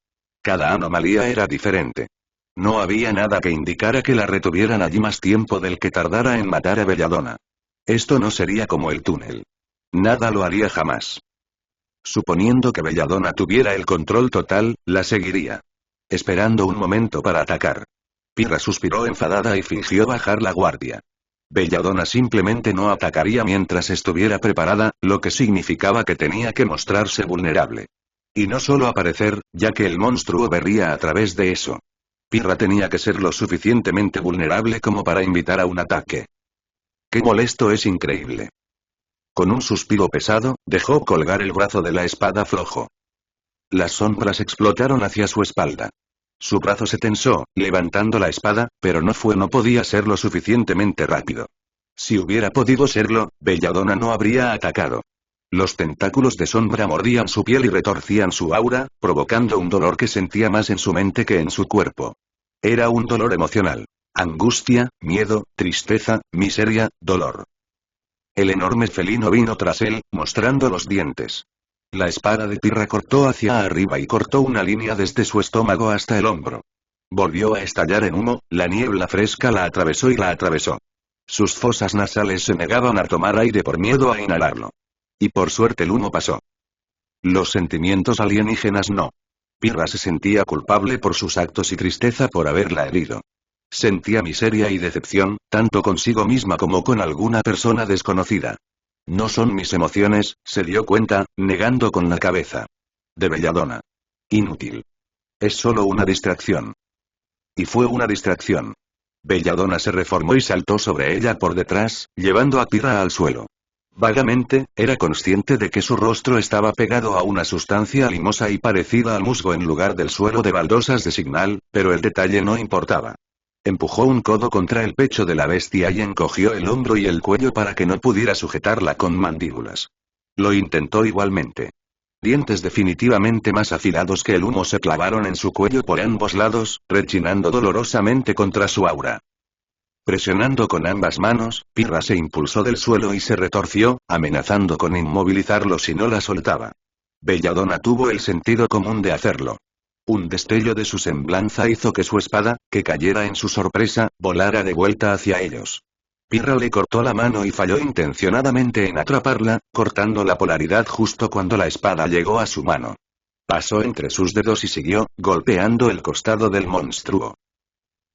Cada anomalía era diferente. No había nada que indicara que la retuvieran allí más tiempo del que tardara en matar a Belladonna. Esto no sería como el túnel. Nada lo haría jamás. Suponiendo que Belladonna tuviera el control total, la seguiría. Esperando un momento para atacar. Pirra suspiró enfadada y fingió bajar la guardia. Belladonna simplemente no atacaría mientras estuviera preparada, lo que significaba que tenía que mostrarse vulnerable. Y no solo aparecer, ya que el monstruo vería a través de eso. Pirra tenía que ser lo suficientemente vulnerable como para invitar a un ataque. Qué molesto, es increíble. Con un suspiro pesado, dejó colgar el brazo de la espada flojo. Las sombras explotaron hacia su espalda. Su brazo se tensó, levantando la espada, pero no podía ser lo suficientemente rápido. Si hubiera podido serlo, Belladonna no habría atacado. Los tentáculos de sombra mordían su piel y retorcían su aura, provocando un dolor que sentía más en su mente que en su cuerpo. Era un dolor emocional. Angustia, miedo, tristeza, miseria, dolor. El enorme felino vino tras él, mostrando los dientes. La espada de Pirra cortó hacia arriba y cortó una línea desde su estómago hasta el hombro. Volvió a estallar en humo, la niebla fresca la atravesó y la atravesó. Sus fosas nasales se negaban a tomar aire por miedo a inhalarlo. Y por suerte el humo pasó. Los sentimientos alienígenas no. Pirra se sentía culpable por sus actos y tristeza por haberla herido. Sentía miseria y decepción, tanto consigo misma como con alguna persona desconocida. No son mis emociones, se dio cuenta, negando con la cabeza. De Belladonna. Inútil. Es solo una distracción. Y fue una distracción. Belladonna se reformó y saltó sobre ella por detrás, llevando a Pirra al suelo. Vagamente, era consciente de que su rostro estaba pegado a una sustancia limosa y parecida al musgo en lugar del suelo de baldosas de Signal, pero el detalle no importaba. Empujó un codo contra el pecho de la bestia y encogió el hombro y el cuello para que no pudiera sujetarla con mandíbulas. Lo intentó igualmente. Dientes definitivamente más afilados que el humo se clavaron en su cuello por ambos lados, rechinando dolorosamente contra su aura. Presionando con ambas manos, Pirra se impulsó del suelo y se retorció, amenazando con inmovilizarlo si no la soltaba. Belladonna tuvo el sentido común de hacerlo. Un destello de su semblanza hizo que su espada, que cayera en su sorpresa, volara de vuelta hacia ellos. Pirra le cortó la mano y falló intencionadamente en atraparla, cortando la polaridad justo cuando la espada llegó a su mano. Pasó entre sus dedos y siguió, golpeando el costado del monstruo.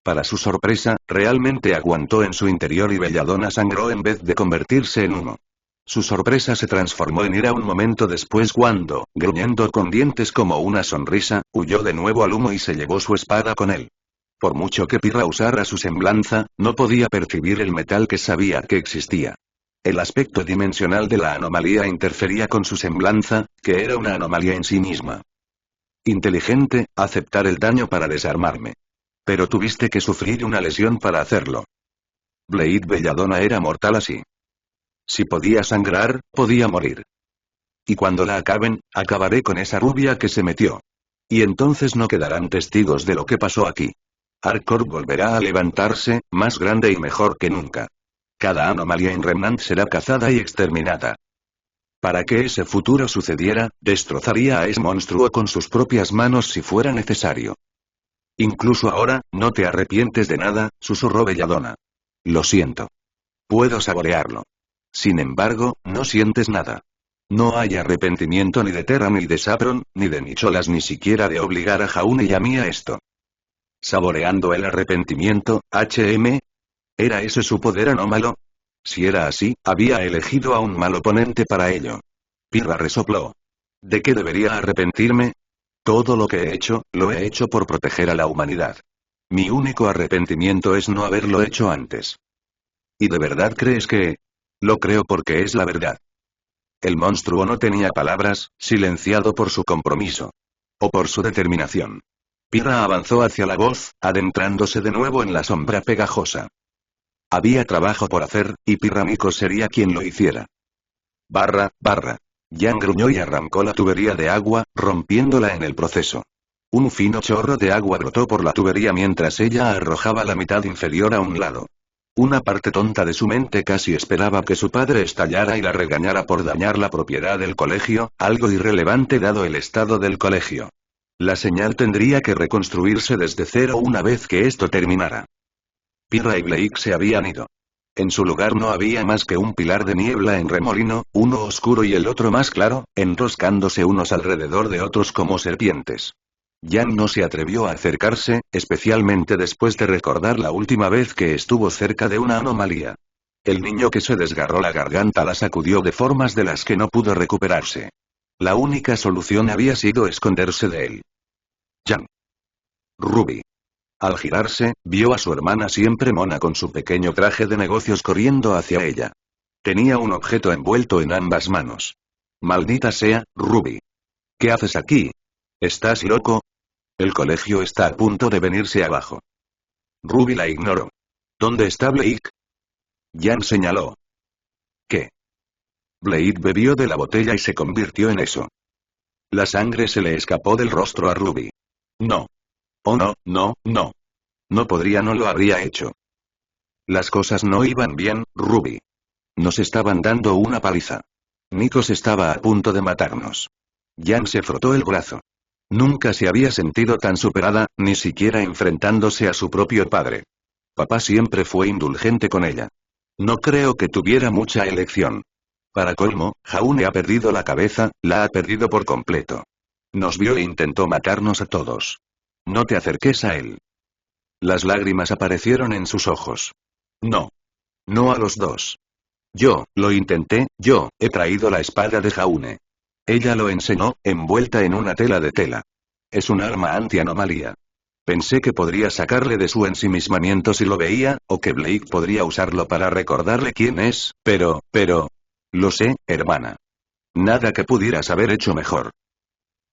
Para su sorpresa, realmente aguantó en su interior y Belladonna sangró en vez de convertirse en humo. Su sorpresa se transformó en ira un momento después cuando, gruñendo con dientes como una sonrisa, huyó de nuevo al humo y se llevó su espada con él. Por mucho que Pirra usara su semblanza, no podía percibir el metal que sabía que existía. El aspecto dimensional de la anomalía interfería con su semblanza, que era una anomalía en sí misma. Inteligente, aceptar el daño para desarmarme. Pero tuviste que sufrir una lesión para hacerlo. Blade Belladonna era mortal así. Si podía sangrar, podía morir. Y cuando la acaben, acabaré con esa rubia que se metió. Y entonces no quedarán testigos de lo que pasó aquí. Harcourt volverá a levantarse, más grande y mejor que nunca. Cada anomalía en Remnant será cazada y exterminada. Para que ese futuro sucediera, destrozaría a ese monstruo con sus propias manos si fuera necesario. Incluso ahora, no te arrepientes de nada, susurró Belladonna. Lo siento. Puedo saborearlo. Sin embargo, no sientes nada. No hay arrepentimiento ni de Terra ni de Saffron, ni de Nicholas ni siquiera de obligar a Jaune y a mí a esto. Saboreando el arrepentimiento, HM. ¿Era ese su poder anómalo? Si era así, había elegido a un mal oponente para ello. Pirra resopló. ¿De qué debería arrepentirme? Todo lo que he hecho, lo he hecho por proteger a la humanidad. Mi único arrepentimiento es no haberlo hecho antes. ¿Y de verdad crees que...? Lo creo porque es la verdad. El monstruo no tenía palabras, silenciado por su compromiso. O por su determinación. Pirra avanzó hacia la voz, adentrándose de nuevo en la sombra pegajosa. Había trabajo por hacer, y Pirrámico sería quien lo hiciera. Barra. Jan gruñó y arrancó la tubería de agua, rompiéndola en el proceso. Un fino chorro de agua brotó por la tubería mientras ella arrojaba la mitad inferior a un lado. Una parte tonta de su mente casi esperaba que su padre estallara y la regañara por dañar la propiedad del colegio, algo irrelevante dado el estado del colegio. La señal tendría que reconstruirse desde cero una vez que esto terminara. Pirra y Blake se habían ido. En su lugar no había más que un pilar de niebla en remolino, uno oscuro y el otro más claro, enroscándose unos alrededor de otros como serpientes. Jan no se atrevió a acercarse, especialmente después de recordar la última vez que estuvo cerca de una anomalía. El niño que se desgarró la garganta la sacudió de formas de las que no pudo recuperarse. La única solución había sido esconderse de él. Jan. Ruby. Al girarse, vio a su hermana siempre mona con su pequeño traje de negocios corriendo hacia ella. Tenía un objeto envuelto en ambas manos. Maldita sea, Ruby. ¿Qué haces aquí? ¿Estás loco? El colegio está a punto de venirse abajo. Ruby la ignoró. ¿Dónde está Blake? Jan señaló. ¿Qué? Blade bebió de la botella y se convirtió en eso. La sangre se le escapó del rostro a Ruby. No. Oh no. No podría, no lo habría hecho. Las cosas no iban bien, Ruby. Nos estaban dando una paliza. Nikos estaba a punto de matarnos. Jan se frotó el brazo. Nunca se había sentido tan superada, ni siquiera enfrentándose a su propio padre. Papá siempre fue indulgente con ella. No creo que tuviera mucha elección. Para colmo, Jaune ha perdido la cabeza, la ha perdido por completo. Nos vio e intentó matarnos a todos. No te acerques a él. Las lágrimas aparecieron en sus ojos. No. No a los dos. Yo, lo intenté, yo, he traído la espada de Jaune. Ella lo enseñó, envuelta en una tela de tela. Es un arma anti-anomalía. Pensé que podría sacarle de su ensimismamiento si lo veía, o que Blake podría usarlo para recordarle quién es, pero... Lo sé, hermana. Nada que pudieras haber hecho mejor.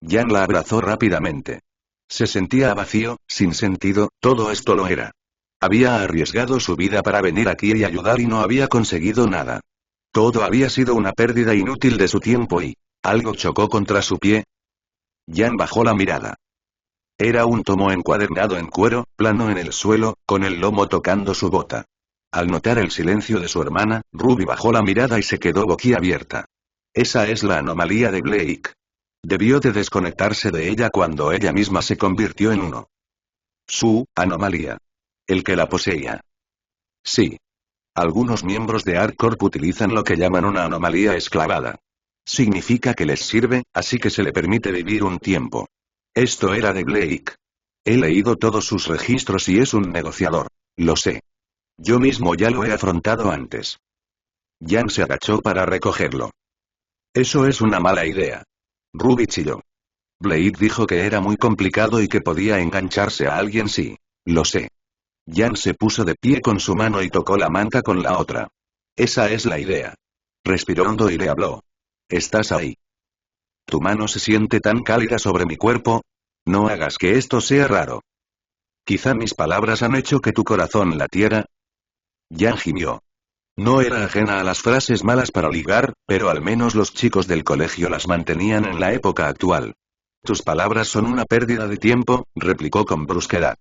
Jan la abrazó rápidamente. Se sentía vacío, sin sentido, todo esto lo era. Había arriesgado su vida para venir aquí y ayudar y no había conseguido nada. Todo había sido una pérdida inútil de su tiempo y... ¿algo chocó contra su pie? Jan bajó la mirada. Era un tomo encuadernado en cuero, plano en el suelo, con el lomo tocando su bota. Al notar el silencio de su hermana, Ruby bajó la mirada y se quedó boquiabierta. Esa es la anomalía de Blake. Debió de desconectarse de ella cuando ella misma se convirtió en uno. Su anomalía. El que la poseía. Sí. Algunos miembros de ArcCorp utilizan lo que llaman una anomalía esclavada. Significa que les sirve, así que se le permite vivir un tiempo. Esto era de Blake. He leído todos sus registros y es un negociador. Lo sé. Yo mismo ya lo he afrontado antes. Jan se agachó para recogerlo. Eso es una mala idea. Ruby chilló. Blade dijo que era muy complicado y que podía engancharse a alguien si. Lo sé. Jan se puso de pie con su mano y tocó la manta con la otra. Esa es la idea. Respiró hondo y le habló. ¿Estás ahí? ¿Tu mano se siente tan cálida sobre mi cuerpo? No hagas que esto sea raro. Quizá mis palabras han hecho que tu corazón latiera. Jan gimió. No era ajena a las frases malas para ligar, pero al menos los chicos del colegio las mantenían en la época actual. Tus palabras son una pérdida de tiempo, replicó con brusquedad.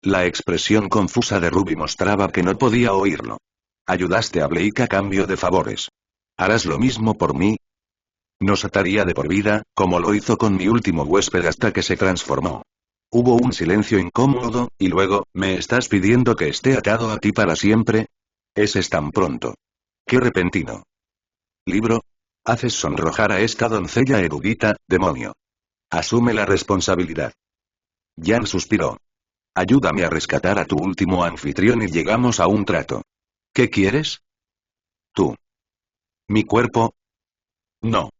La expresión confusa de Ruby mostraba que no podía oírlo. Ayudaste a Blake a cambio de favores. ¿Harás lo mismo por mí? Nos ataría de por vida, como lo hizo con mi último huésped hasta que se transformó. Hubo un silencio incómodo, y luego, ¿me estás pidiendo que esté atado a ti para siempre? Es tan pronto. Qué repentino. ¿Libro? Haces sonrojar a esta doncella erudita, demonio. Asume la responsabilidad. Jan suspiró. Ayúdame a rescatar a tu último anfitrión y llegamos a un trato. ¿Qué quieres? Tú. ¿Mi cuerpo? No.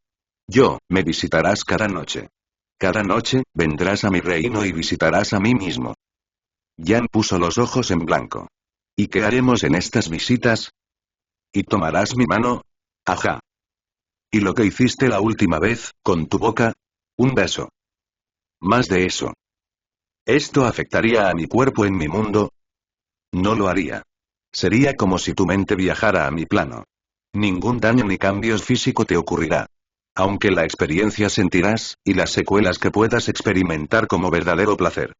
Yo, me visitarás cada noche. Cada noche, vendrás a mi reino y visitarás a mí mismo. Jan puso los ojos en blanco. ¿Y qué haremos en estas visitas? ¿Y tomarás mi mano? Ajá. ¿Y lo que hiciste la última vez, con tu boca? Un beso. Más de eso. ¿Esto afectaría a mi cuerpo en mi mundo? No lo haría. Sería como si tu mente viajara a mi plano. Ningún daño ni cambios físico te ocurrirá. Aunque la experiencia sentirás, y las secuelas que puedas experimentar como verdadero placer.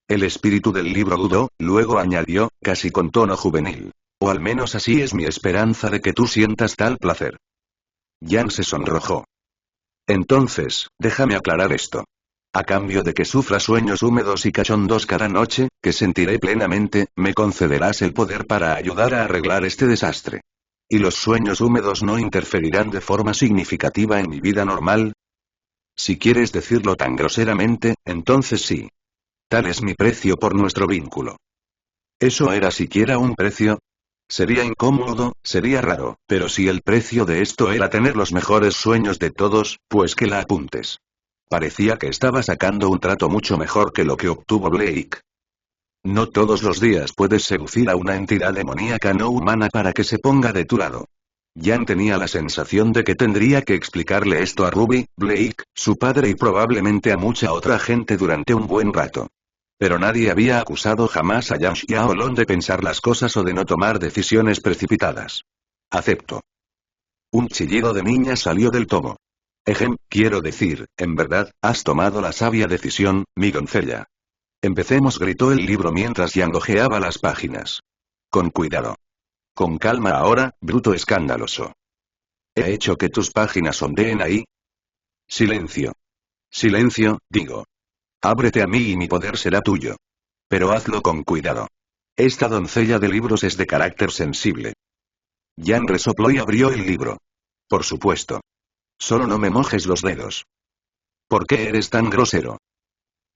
El espíritu del libro dudó, luego añadió, casi con tono juvenil. O al menos así es mi esperanza de que tú sientas tal placer. Jan se sonrojó. Entonces, déjame aclarar esto. A cambio de que sufra sueños húmedos y cachondos cada noche, que sentiré plenamente, me concederás el poder para ayudar a arreglar este desastre. ¿Y los sueños húmedos no interferirán de forma significativa en mi vida normal? Si quieres decirlo tan groseramente, entonces sí. Tal es mi precio por nuestro vínculo. ¿Eso era siquiera un precio? Sería incómodo, sería raro, pero si el precio de esto era tener los mejores sueños de todos, pues que la apuntes. Parecía que estaba sacando un trato mucho mejor que lo que obtuvo Blake. No todos los días puedes seducir a una entidad demoníaca no humana para que se ponga de tu lado. Jan tenía la sensación de que tendría que explicarle esto a Ruby, Blake, su padre y probablemente a mucha otra gente durante un buen rato. Pero nadie había acusado jamás a Yang Xiaolong de pensar las cosas o de no tomar decisiones precipitadas. Acepto. Un chillido de niña salió del tomo. Quiero decir, en verdad, has tomado la sabia decisión, mi doncella. Empecemos, gritó el libro mientras Yang hojeaba las páginas. Con cuidado. Con calma ahora, bruto escandaloso. ¿He hecho que tus páginas ondeen ahí? Silencio. Silencio, digo. Ábrete a mí y mi poder será tuyo. Pero hazlo con cuidado. Esta doncella de libros es de carácter sensible. Jan resopló y abrió el libro. Por supuesto. Solo no me mojes los dedos. ¿Por qué eres tan grosero?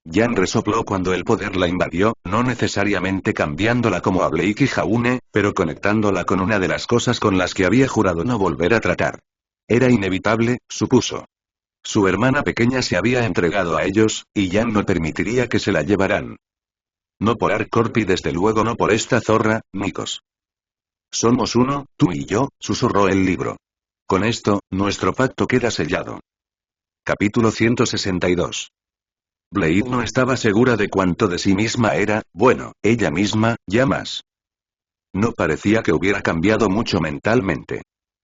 Jan resopló cuando el poder la invadió, no necesariamente cambiándola como a Blake y Jaune, pero conectándola con una de las cosas con las que había jurado no volver a tratar. Era inevitable, supuso. Su hermana pequeña se había entregado a ellos, y Jan no permitiría que se la llevaran. No por ArcCorp y desde luego no por esta zorra, Nikos. Somos uno, tú y yo, susurró el libro. Con esto, nuestro pacto queda sellado. Capítulo 162. Blade no estaba segura de cuánto de sí misma era, bueno, ella misma, ya más. No parecía que hubiera cambiado mucho mentalmente.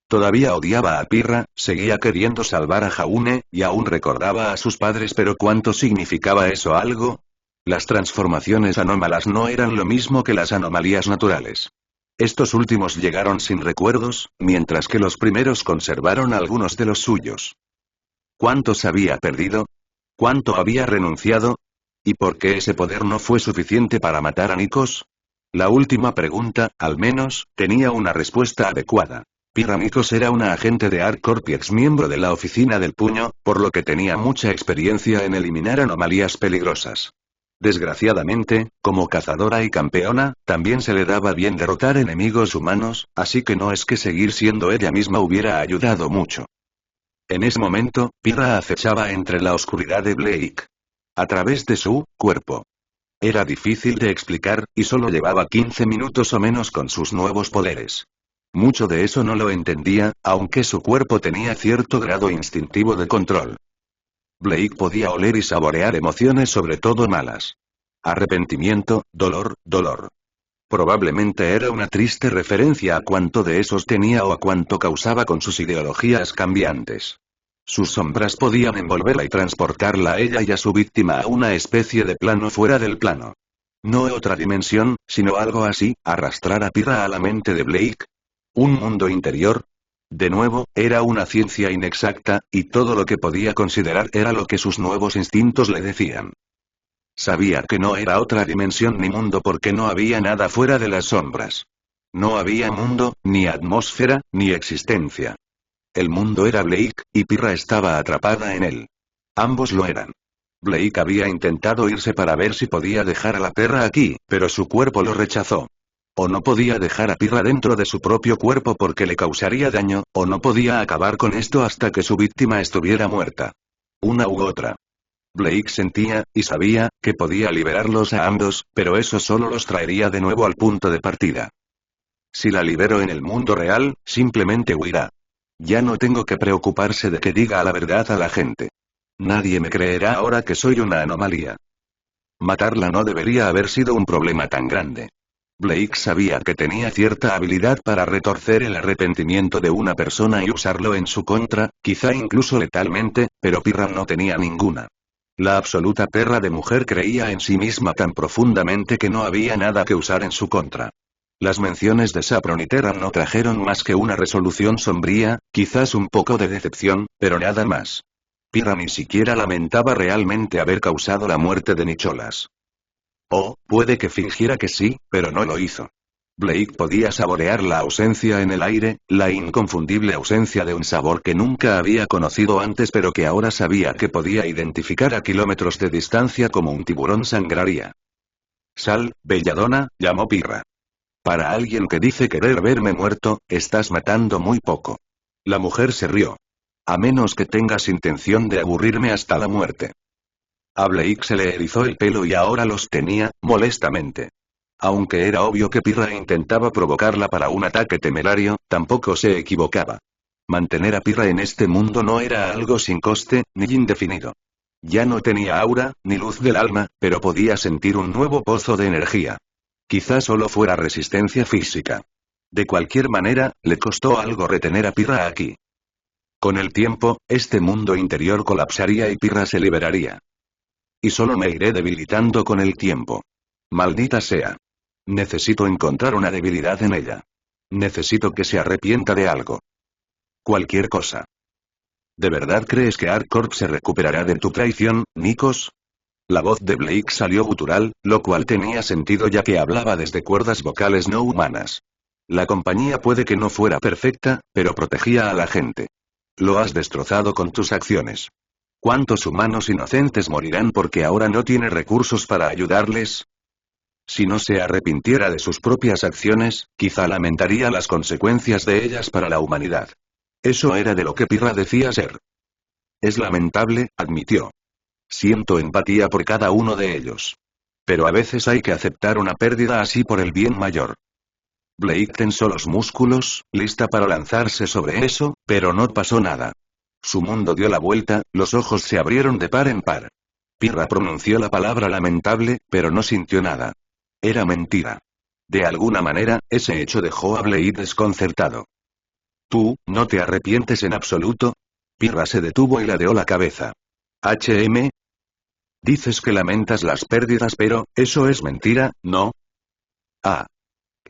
Todavía odiaba a Pirra, seguía queriendo salvar a Jaune, y aún recordaba a sus padres, pero ¿cuánto significaba eso algo? Las transformaciones anómalas no eran lo mismo que las anomalías naturales. Estos últimos llegaron sin recuerdos, mientras que los primeros conservaron algunos de los suyos. ¿Cuántos había perdido? ¿Cuánto había renunciado? ¿Y por qué ese poder no fue suficiente para matar a Nikos? La última pregunta, al menos, tenía una respuesta adecuada. Pirra Nikos era una agente de ArcCorp y exmiembro de la Oficina del Puño, por lo que tenía mucha experiencia en eliminar anomalías peligrosas. Desgraciadamente, como cazadora y campeona, también se le daba bien derrotar enemigos humanos, así que no es que seguir siendo ella misma hubiera ayudado mucho. En ese momento, Pirra acechaba entre la oscuridad de Blake. A través de su cuerpo. Era difícil de explicar, y solo llevaba 15 minutos o menos con sus nuevos poderes. Mucho de eso no lo entendía, aunque su cuerpo tenía cierto grado instintivo de control. Blake podía oler y saborear emociones, sobre todo malas. Arrepentimiento, dolor. Probablemente era una triste referencia a cuánto de esos tenía o a cuánto causaba con sus ideologías cambiantes. Sus sombras podían envolverla y transportarla a ella y a su víctima a una especie de plano fuera del plano. No otra dimensión, sino algo así, arrastrar a Pirra a la mente de Blake. ¿Un mundo interior? De nuevo, era una ciencia inexacta, y todo lo que podía considerar era lo que sus nuevos instintos le decían. Sabía que no era otra dimensión ni mundo porque no había nada fuera de las sombras. No había mundo, ni atmósfera, ni existencia. El mundo era Blake, y Pirra estaba atrapada en él. Ambos lo eran. Blake había intentado irse para ver si podía dejar a la perra aquí, pero su cuerpo lo rechazó. O no podía dejar a Pirra dentro de su propio cuerpo porque le causaría daño, o no podía acabar con esto hasta que su víctima estuviera muerta. Una u otra. Blake sentía, y sabía, que podía liberarlos a ambos, pero eso solo los traería de nuevo al punto de partida. Si la libero en el mundo real, simplemente huirá. Ya no tengo que preocuparse de que diga la verdad a la gente. Nadie me creerá ahora que soy una anomalía. Matarla no debería haber sido un problema tan grande. Blake sabía que tenía cierta habilidad para retorcer el arrepentimiento de una persona y usarlo en su contra, quizá incluso letalmente, pero Pirra no tenía ninguna. La absoluta perra de mujer creía en sí misma tan profundamente que no había nada que usar en su contra. Las menciones de Saffron y Terran no trajeron más que una resolución sombría, quizás un poco de decepción, pero nada más. Pirra ni siquiera lamentaba realmente haber causado la muerte de Nicholas. O, puede que fingiera que sí, pero no lo hizo. Blake podía saborear la ausencia en el aire, la inconfundible ausencia de un sabor que nunca había conocido antes pero que ahora sabía que podía identificar a kilómetros de distancia como un tiburón sangraría. Sal, belladona, llamó Pirra. Para alguien que dice querer verme muerto, estás matando muy poco. La mujer se rió. A menos que tengas intención de aburrirme hasta la muerte. A Blake se le erizó el pelo y ahora los tenía, molestamente. Aunque era obvio que Pirra intentaba provocarla para un ataque temerario, tampoco se equivocaba. Mantener a Pirra en este mundo no era algo sin coste, ni indefinido. Ya no tenía aura, ni luz del alma, pero podía sentir un nuevo pozo de energía. Quizá solo fuera resistencia física. De cualquier manera, le costó algo retener a Pirra aquí. Con el tiempo, este mundo interior colapsaría y Pirra se liberaría. Y solo me iré debilitando con el tiempo. Maldita sea. Necesito encontrar una debilidad en ella. Necesito que se arrepienta de algo. Cualquier cosa. ¿De verdad crees que ArcCorp se recuperará de tu traición, Nikos? La voz de Blake salió gutural, lo cual tenía sentido ya que hablaba desde cuerdas vocales no humanas. La compañía puede que no fuera perfecta, pero protegía a la gente. Lo has destrozado con tus acciones. ¿Cuántos humanos inocentes morirán porque ahora no tiene recursos para ayudarles? Si no se arrepintiera de sus propias acciones, quizá lamentaría las consecuencias de ellas para la humanidad. Eso era de lo que Pirra decía ser. Es lamentable, admitió. Siento empatía por cada uno de ellos. Pero a veces hay que aceptar una pérdida así por el bien mayor. Blake tensó los músculos, lista para lanzarse sobre eso, pero no pasó nada. Su mundo dio la vuelta, los ojos se abrieron de par en par. Pirra pronunció la palabra lamentable, pero no sintió nada. Era mentira. De alguna manera, ese hecho dejó a Blake desconcertado. ¿Tú, no te arrepientes en absoluto? Pirra se detuvo y ladeó la cabeza. ¿HM? Dices que lamentas las pérdidas pero, eso es mentira, ¿no? Ah.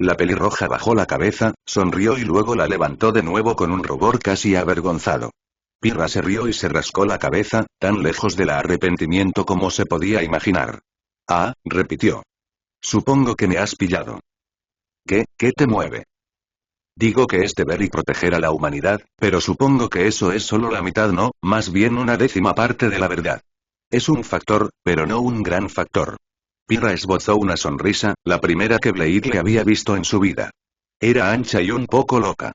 La pelirroja bajó la cabeza, sonrió y luego la levantó de nuevo con un rubor casi avergonzado. Pirra se rió y se rascó la cabeza, tan lejos del arrepentimiento como se podía imaginar. Ah, repitió. Supongo que me has pillado. ¿Qué te mueve? Digo que es deber y proteger a la humanidad, pero supongo que eso es solo la mitad, no, más bien una décima parte de la verdad. Es un factor, pero no un gran factor. Pirra esbozó una sonrisa, la primera que Blade le había visto en su vida. Era ancha y un poco loca.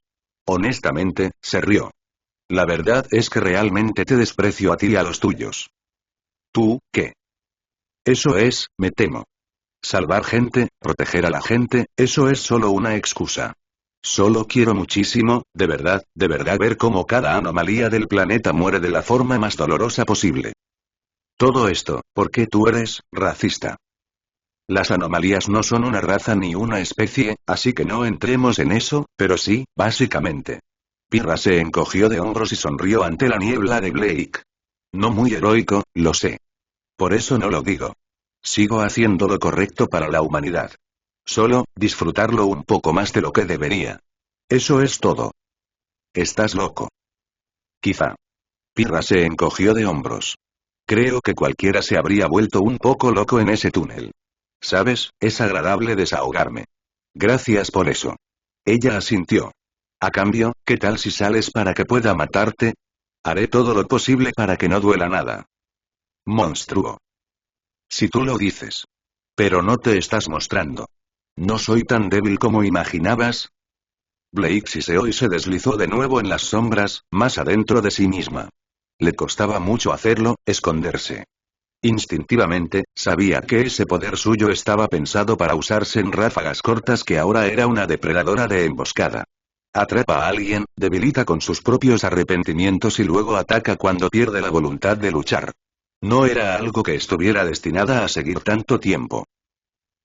Honestamente, se rió. La verdad es que realmente te desprecio a ti y a los tuyos. ¿Tú, qué? Eso es, me temo. Salvar gente, proteger a la gente, eso es solo una excusa. Solo quiero muchísimo, de verdad, ver cómo cada anomalía del planeta muere de la forma más dolorosa posible. Todo esto, porque tú eres racista. Las anomalías no son una raza ni una especie, así que no entremos en eso, pero sí, básicamente. Pirra se encogió de hombros y sonrió ante la niebla de Blake. No muy heroico, lo sé. Por eso no lo digo. Sigo haciendo lo correcto para la humanidad. Solo, disfrutarlo un poco más de lo que debería. Eso es todo. Estás loco. Quizá. Pirra se encogió de hombros. Creo que cualquiera se habría vuelto un poco loco en ese túnel. ¿Sabes? Es agradable desahogarme. Gracias por eso. Ella asintió. A cambio, ¿qué tal si sales para que pueda matarte? Haré todo lo posible para que no duela nada. Monstruo. Si tú lo dices. Pero no te estás mostrando. ¿No soy tan débil como imaginabas? Blake siseó y se deslizó de nuevo en las sombras, más adentro de sí misma. Le costaba mucho hacerlo, esconderse. Instintivamente, sabía que ese poder suyo estaba pensado para usarse en ráfagas cortas, que ahora era una depredadora de emboscada. Atrapa a alguien, debilita con sus propios arrepentimientos y luego ataca cuando pierde la voluntad de luchar. No era algo que estuviera destinada a seguir tanto tiempo.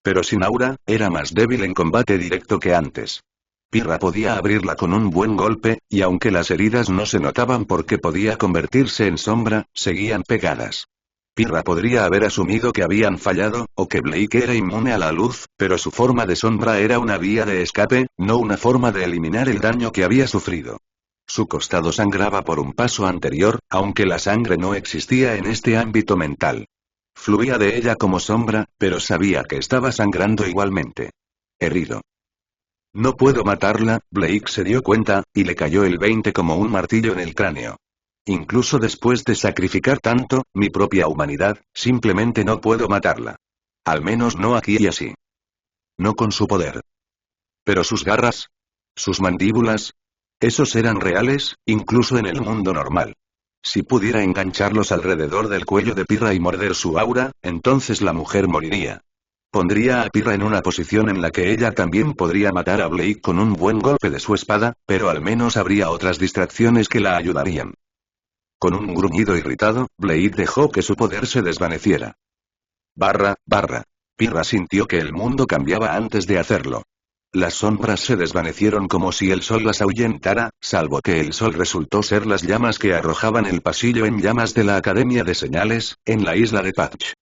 Pero sin aura, era más débil en combate directo que antes. Pirra podía abrirla con un buen golpe, y aunque las heridas no se notaban porque podía convertirse en sombra, seguían pegadas. Pirra podría haber asumido que habían fallado, o que Blake era inmune a la luz, pero su forma de sombra era una vía de escape, no una forma de eliminar el daño que había sufrido. Su costado sangraba por un paso anterior, aunque la sangre no existía en este ámbito mental. Fluía de ella como sombra, pero sabía que estaba sangrando igualmente. Herido. No puedo matarla, Blake se dio cuenta, y le cayó el 20 como un martillo en el cráneo. Incluso después de sacrificar tanto, mi propia humanidad, simplemente no puedo matarla. Al menos no aquí y así. No con su poder. Pero sus garras. Sus mandíbulas. Esos eran reales, incluso en el mundo normal. Si pudiera engancharlos alrededor del cuello de Pirra y morder su aura, entonces la mujer moriría. Pondría a Pirra en una posición en la que ella también podría matar a Blake con un buen golpe de su espada, pero al menos habría otras distracciones que la ayudarían. Con un gruñido irritado, Blade dejó que su poder se desvaneciera. Barra. Pirra sintió que el mundo cambiaba antes de hacerlo. Las sombras se desvanecieron como si el sol las ahuyentara, salvo que el sol resultó ser las llamas que arrojaban el pasillo en llamas de la Academia de Señales, en la isla de Patch.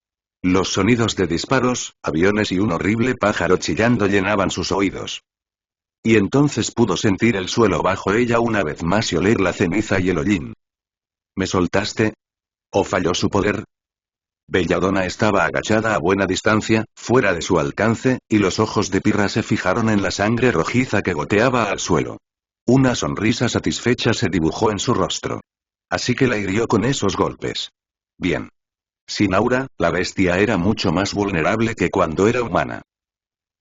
Los sonidos de disparos, aviones y un horrible pájaro chillando llenaban sus oídos. Y entonces pudo sentir el suelo bajo ella una vez más y oler la ceniza y el hollín. ¿Me soltaste? ¿O falló su poder? Belladonna estaba agachada a buena distancia, fuera de su alcance, y los ojos de Pirra se fijaron en la sangre rojiza que goteaba al suelo. Una sonrisa satisfecha se dibujó en su rostro. Así que la hirió con esos golpes. Bien. Sin aura, la bestia era mucho más vulnerable que cuando era humana.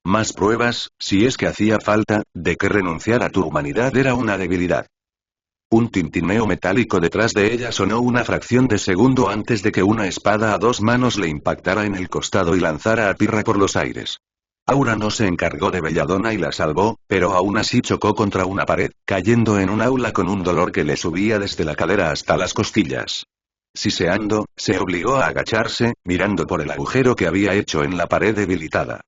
Más pruebas, si es que hacía falta, de que renunciar a tu humanidad era una debilidad. Un tintineo metálico detrás de ella sonó una fracción de segundo antes de que una espada a dos manos le impactara en el costado y lanzara a Pirra por los aires. Aura no se encargó de Belladonna y la salvó, pero aún así chocó contra una pared, cayendo en un aula con un dolor que le subía desde la cadera hasta las costillas. Siseando, se obligó a agacharse, mirando por el agujero que había hecho en la pared debilitada.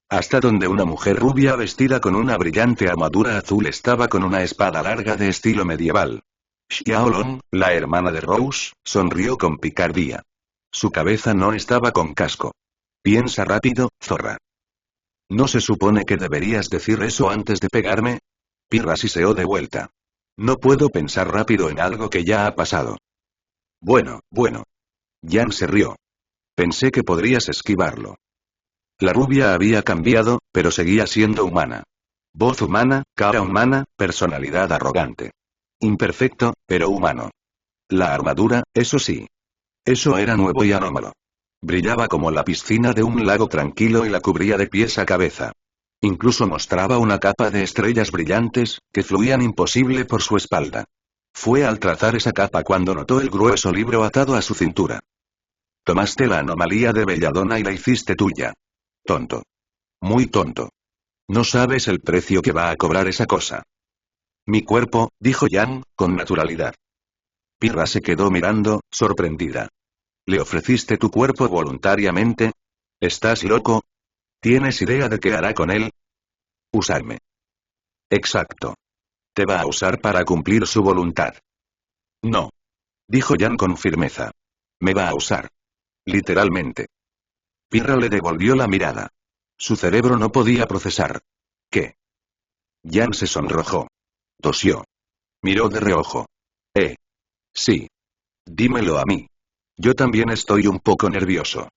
Hasta donde una mujer rubia vestida con una brillante armadura azul estaba con una espada larga de estilo medieval. Xiaolong, la hermana de Rose, sonrió con picardía. Su cabeza no estaba con casco. Piensa rápido, zorra. ¿No se supone que deberías decir eso antes de pegarme? Pirra siseó de vuelta. No puedo pensar rápido en algo que ya ha pasado. Bueno. Yan se rió. Pensé que podrías esquivarlo. La rubia había cambiado, pero seguía siendo humana. Voz humana, cara humana, personalidad arrogante. Imperfecto, pero humano. La armadura, eso sí. Eso era nuevo y anómalo. Brillaba como la piscina de un lago tranquilo y la cubría de pies a cabeza. Incluso mostraba una capa de estrellas brillantes, que fluían imposible por su espalda. Fue al trazar esa capa cuando notó el grueso libro atado a su cintura. Tomaste la anomalía de Belladonna y la hiciste tuya. Tonto. Muy tonto. No sabes el precio que va a cobrar esa cosa. Mi cuerpo, dijo Yan, con naturalidad. Pirra se quedó mirando, sorprendida. ¿Le ofreciste tu cuerpo voluntariamente? ¿Estás loco? ¿Tienes idea de qué hará con él? Usarme. Exacto. Te va a usar para cumplir su voluntad. No. Dijo Yan con firmeza. Me va a usar. Literalmente. Pirra le devolvió la mirada. Su cerebro no podía procesar. ¿Qué? Yan se sonrojó. Tosió. Miró de reojo. Sí. Dímelo a mí. Yo también estoy un poco nervioso.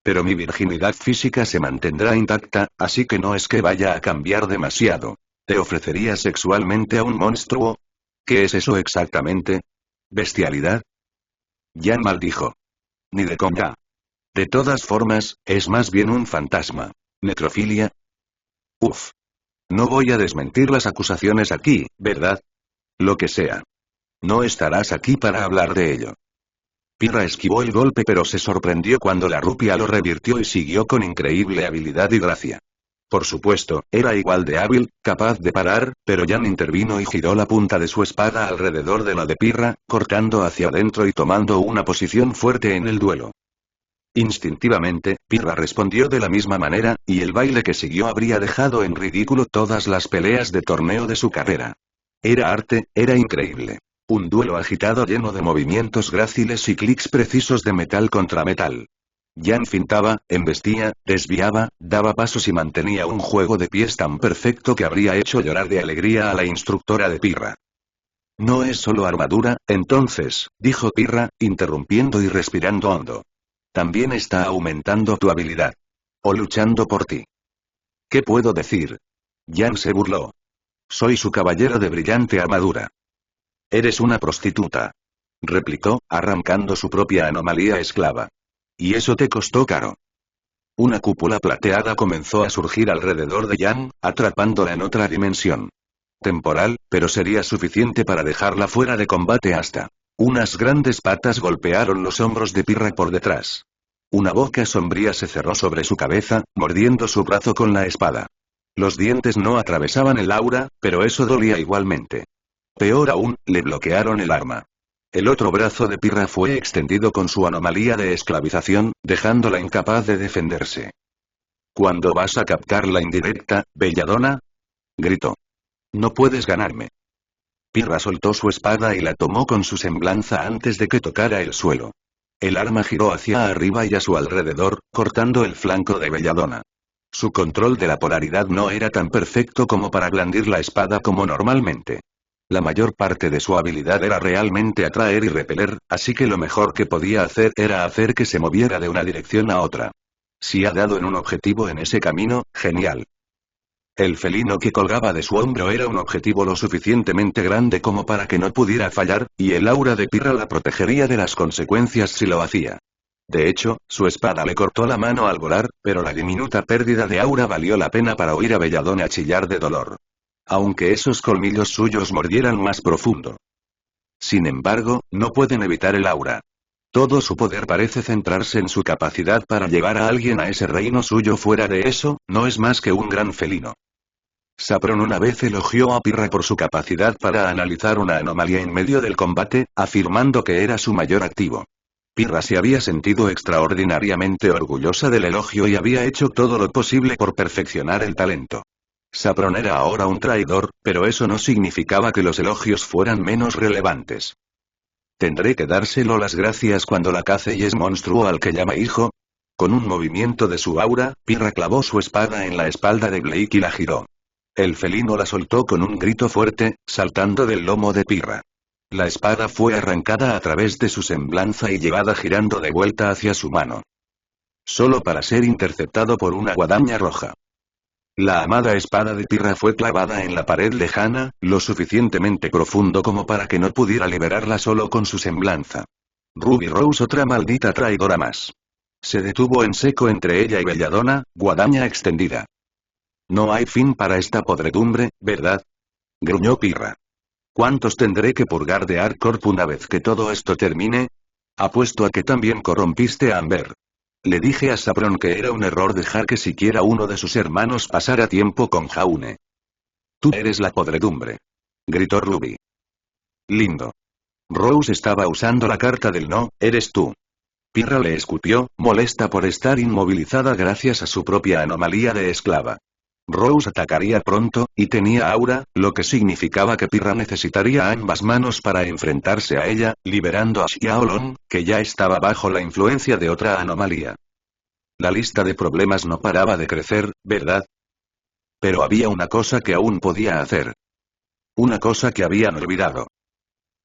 Pero mi virginidad física se mantendrá intacta, así que no es que vaya a cambiar demasiado. ¿Te ofrecerías sexualmente a un monstruo? ¿Qué es eso exactamente? ¿Bestialidad? Yan maldijo. Ni de coña. De todas formas, es más bien un fantasma. ¿Necrofilia? Uf. No voy a desmentir las acusaciones aquí, ¿verdad? Lo que sea. No estarás aquí para hablar de ello. Pirra esquivó el golpe pero se sorprendió cuando la rupia lo revirtió y siguió con increíble habilidad y gracia. Por supuesto, era igual de hábil, capaz de parar, pero Yan intervino y giró la punta de su espada alrededor de la de Pirra, cortando hacia adentro y tomando una posición fuerte en el duelo. Instintivamente, Pirra respondió de la misma manera, y el baile que siguió habría dejado en ridículo todas las peleas de torneo de su carrera. Era arte, era increíble. Un duelo agitado lleno de movimientos gráciles y clics precisos de metal contra metal. Yan fintaba, embestía, desviaba, daba pasos y mantenía un juego de pies tan perfecto que habría hecho llorar de alegría a la instructora de Pirra. No es solo armadura, entonces, dijo Pirra, interrumpiendo y respirando hondo. También está aumentando tu habilidad. O luchando por ti. ¿Qué puedo decir? Yan se burló. Soy su caballero de brillante armadura. Eres una prostituta. Replicó, arrancando su propia anomalía esclava. Y eso te costó caro. Una cúpula plateada comenzó a surgir alrededor de Yan, atrapándola en otra dimensión. Temporal, pero sería suficiente para dejarla fuera de combate hasta. Unas grandes patas golpearon los hombros de Pirra por detrás. Una boca sombría se cerró sobre su cabeza, mordiendo su brazo con la espada. Los dientes no atravesaban el aura, pero eso dolía igualmente. Peor aún, le bloquearon el arma. El otro brazo de Pirra fue extendido con su anomalía de esclavización, dejándola incapaz de defenderse. ¿Cuándo vas a captar la indirecta, Belladonna? Gritó. No puedes ganarme. Pirra soltó su espada y la tomó con su semblanza antes de que tocara el suelo. El arma giró hacia arriba y a su alrededor, cortando el flanco de Belladonna. Su control de la polaridad no era tan perfecto como para blandir la espada como normalmente. La mayor parte de su habilidad era realmente atraer y repeler, así que lo mejor que podía hacer era hacer que se moviera de una dirección a otra. Si ha dado en un objetivo en ese camino, genial. El felino que colgaba de su hombro era un objetivo lo suficientemente grande como para que no pudiera fallar, y el aura de Pirra la protegería de las consecuencias si lo hacía. De hecho, su espada le cortó la mano al volar, pero la diminuta pérdida de aura valió la pena para oír a Belladonna chillar de dolor. Aunque esos colmillos suyos mordieran más profundo. Sin embargo, no pueden evitar el aura. Todo su poder parece centrarse en su capacidad para llevar a alguien a ese reino suyo. Fuera de eso, no es más que un gran felino. Saprón una vez elogió a Pirra por su capacidad para analizar una anomalía en medio del combate, afirmando que era su mayor activo. Pirra se había sentido extraordinariamente orgullosa del elogio y había hecho todo lo posible por perfeccionar el talento. Saprón era ahora un traidor, pero eso no significaba que los elogios fueran menos relevantes. ¿Tendré que dárselo las gracias cuando la cace y es monstruo al que llama hijo? Con un movimiento de su aura, Pirra clavó su espada en la espalda de Blake y la giró. El felino la soltó con un grito fuerte, saltando del lomo de Pirra. La espada fue arrancada a través de su semblanza y llevada girando de vuelta hacia su mano. Solo para ser interceptado por una guadaña roja. La amada espada de Pirra fue clavada en la pared lejana, lo suficientemente profundo como para que no pudiera liberarla solo con su semblanza. Ruby Rose, otra maldita traidora más. Se detuvo en seco entre ella y Belladonna, guadaña extendida. No hay fin para esta podredumbre, ¿verdad? Gruñó Pirra. ¿Cuántos tendré que purgar de Arcorp una vez que todo esto termine? Apuesto a que también corrompiste a Amber. Le dije a Saffron que era un error dejar que siquiera uno de sus hermanos pasara tiempo con Jaune. Tú eres la podredumbre. Gritó Ruby. Lindo. Rose estaba usando la carta del no, eres tú. Pirra le escupió, molesta por estar inmovilizada gracias a su propia anomalía de esclava. Rose atacaría pronto, y tenía aura, lo que significaba que Pirra necesitaría ambas manos para enfrentarse a ella, liberando a Xiaolong, que ya estaba bajo la influencia de otra anomalía. La lista de problemas no paraba de crecer, ¿verdad? Pero había una cosa que aún podía hacer. Una cosa que habían olvidado.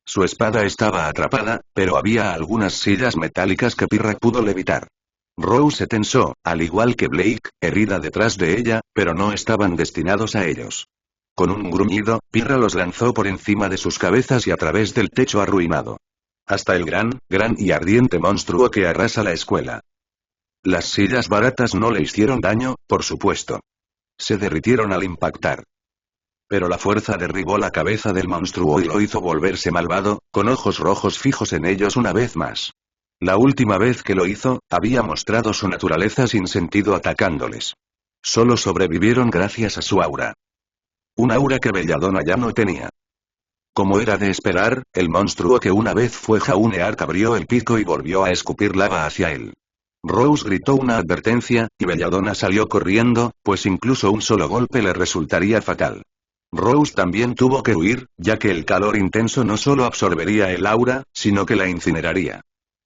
Su espada estaba atrapada, pero había algunas sillas metálicas que Pirra pudo levitar. Rose se tensó, al igual que Blake, herida detrás de ella, pero no estaban destinados a ellos. Con un gruñido, Pirra los lanzó por encima de sus cabezas y a través del techo arruinado. Hasta el gran y ardiente monstruo que arrasa la escuela. Las sillas baratas no le hicieron daño, por supuesto. Se derritieron al impactar. Pero la fuerza derribó la cabeza del monstruo y lo hizo volverse malvado, con ojos rojos fijos en ellos una vez más. La última vez que lo hizo, había mostrado su naturaleza sin sentido atacándoles. Solo sobrevivieron gracias a su aura. Un aura que Belladonna ya no tenía. Como era de esperar, el monstruo que una vez fue Jaune Arc abrió el pico y volvió a escupir lava hacia él. Rose gritó una advertencia, y Belladonna salió corriendo, pues incluso un solo golpe le resultaría fatal. Rose también tuvo que huir, ya que el calor intenso no solo absorbería el aura, sino que la incineraría.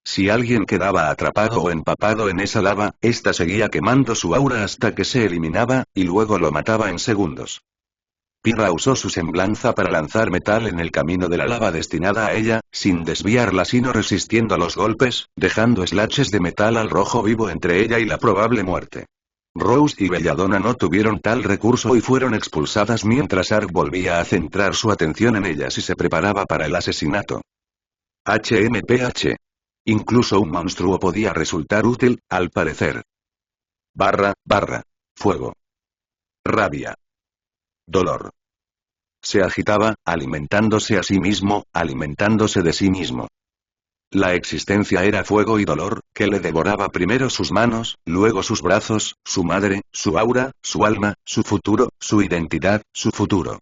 Si alguien quedaba atrapado o empapado en esa lava, esta seguía quemando su aura hasta que se eliminaba, y luego lo mataba en segundos. Pirra usó su semblanza para lanzar metal en el camino de la lava destinada a ella, sin desviarla sino resistiendo a los golpes, dejando slashes de metal al rojo vivo entre ella y la probable muerte. Rose y Belladonna no tuvieron tal recurso y fueron expulsadas mientras Ark volvía a centrar su atención en ellas y se preparaba para el asesinato. HMPH. Incluso un monstruo podía resultar útil, al parecer. Fuego. Rabia. Dolor. Se agitaba, alimentándose a sí mismo, alimentándose de sí mismo. La existencia era fuego y dolor, que le devoraba primero sus manos, luego sus brazos, su madre, su aura, su alma, su futuro, su identidad, su futuro.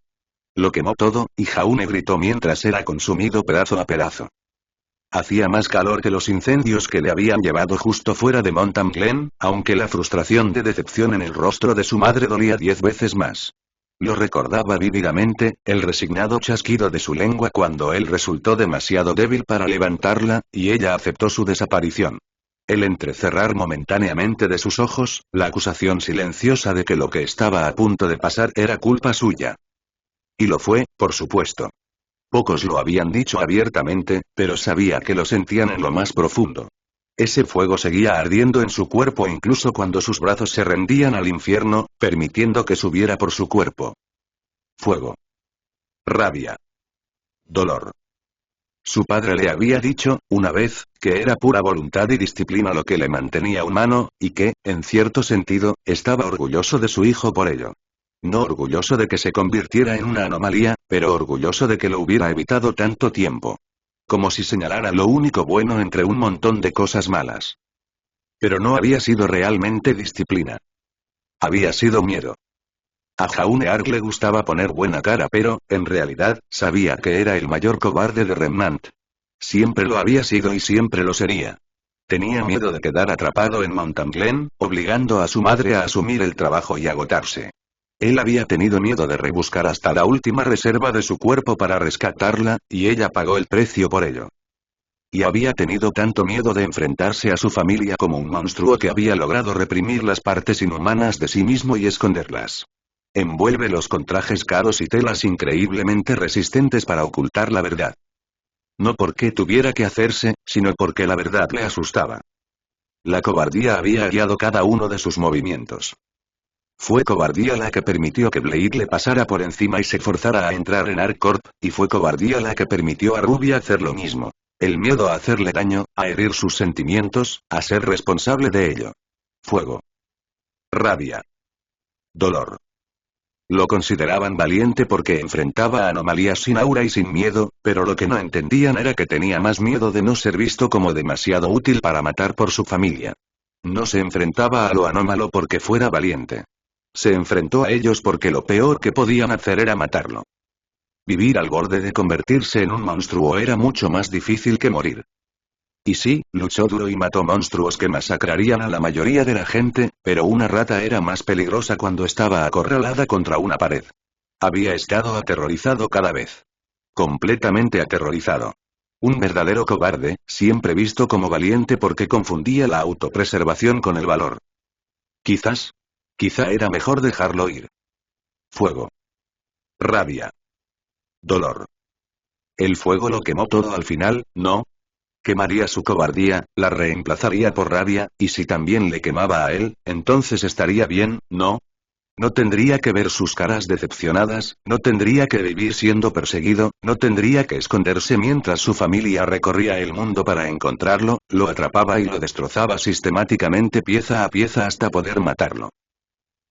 Lo quemó todo, y Jaune gritó mientras era consumido pedazo a pedazo. Hacía más calor que los incendios que le habían llevado justo fuera de Mountain Glen, aunque la frustración de decepción en el rostro de su madre dolía 10 veces más. Lo recordaba vívidamente, el resignado chasquido de su lengua cuando él resultó demasiado débil para levantarla, y ella aceptó su desaparición. El entrecerrar momentáneamente de sus ojos, la acusación silenciosa de que lo que estaba a punto de pasar era culpa suya. Y lo fue, por supuesto. Pocos lo habían dicho abiertamente, pero sabía que lo sentían en lo más profundo. Ese fuego seguía ardiendo en su cuerpo incluso cuando sus brazos se rendían al infierno, permitiendo que subiera por su cuerpo. Fuego. Rabia. Dolor. Su padre le había dicho, una vez, que era pura voluntad y disciplina lo que le mantenía humano, y que, en cierto sentido, estaba orgulloso de su hijo por ello. No orgulloso de que se convirtiera en una anomalía, pero orgulloso de que lo hubiera evitado tanto tiempo. Como si señalara lo único bueno entre un montón de cosas malas. Pero no había sido realmente disciplina. Había sido miedo. A Jaune Ark le gustaba poner buena cara pero, en realidad, sabía que era el mayor cobarde de Remnant. Siempre lo había sido y siempre lo sería. Tenía miedo de quedar atrapado en Mountain Glen, obligando a su madre a asumir el trabajo y agotarse. Él había tenido miedo de rebuscar hasta la última reserva de su cuerpo para rescatarla, y ella pagó el precio por ello. Y había tenido tanto miedo de enfrentarse a su familia como un monstruo que había logrado reprimir las partes inhumanas de sí mismo y esconderlas. Envuélvelos con trajes caros y telas increíblemente resistentes para ocultar la verdad. No porque tuviera que hacerse, sino porque la verdad le asustaba. La cobardía había guiado cada uno de sus movimientos. Fue cobardía la que permitió que Blade le pasara por encima y se forzara a entrar en ArcCorp, y fue cobardía la que permitió a Ruby hacer lo mismo. El miedo a hacerle daño, a herir sus sentimientos, a ser responsable de ello. Fuego. Rabia. Dolor. Lo consideraban valiente porque enfrentaba a anomalías sin aura y sin miedo, pero lo que no entendían era que tenía más miedo de no ser visto como demasiado útil para matar por su familia. No se enfrentaba a lo anómalo porque fuera valiente. Se enfrentó a ellos porque lo peor que podían hacer era matarlo. Vivir al borde de convertirse en un monstruo era mucho más difícil que morir. Y sí, luchó duro y mató monstruos que masacrarían a la mayoría de la gente, pero una rata era más peligrosa cuando estaba acorralada contra una pared. Había estado aterrorizado cada vez. Completamente aterrorizado. Un verdadero cobarde, siempre visto como valiente porque confundía la autopreservación con el valor. Quizá era mejor dejarlo ir. Fuego. Rabia. Dolor. El fuego lo quemó todo al final, ¿no? Quemaría su cobardía, la reemplazaría por rabia, y si también le quemaba a él, entonces estaría bien, ¿no? No tendría que ver sus caras decepcionadas, no tendría que vivir siendo perseguido, no tendría que esconderse mientras su familia recorría el mundo para encontrarlo, lo atrapaba y lo destrozaba sistemáticamente pieza a pieza hasta poder matarlo.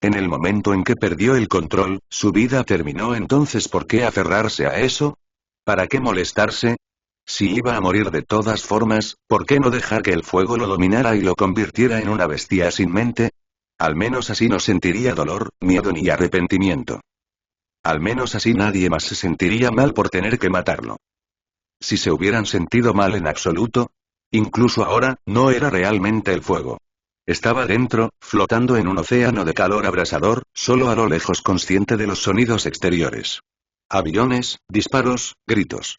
En el momento en que perdió el control, su vida terminó. Entonces, ¿por qué aferrarse a eso? ¿Para qué molestarse? Si iba a morir de todas formas, ¿por qué no dejar que el fuego lo dominara y lo convirtiera en una bestia sin mente? Al menos así no sentiría dolor, miedo ni arrepentimiento. Al menos así nadie más se sentiría mal por tener que matarlo. Si se hubieran sentido mal en absoluto, incluso ahora, no era realmente el fuego. Estaba dentro, flotando en un océano de calor abrasador, solo a lo lejos consciente de los sonidos exteriores. Aviones, disparos, gritos.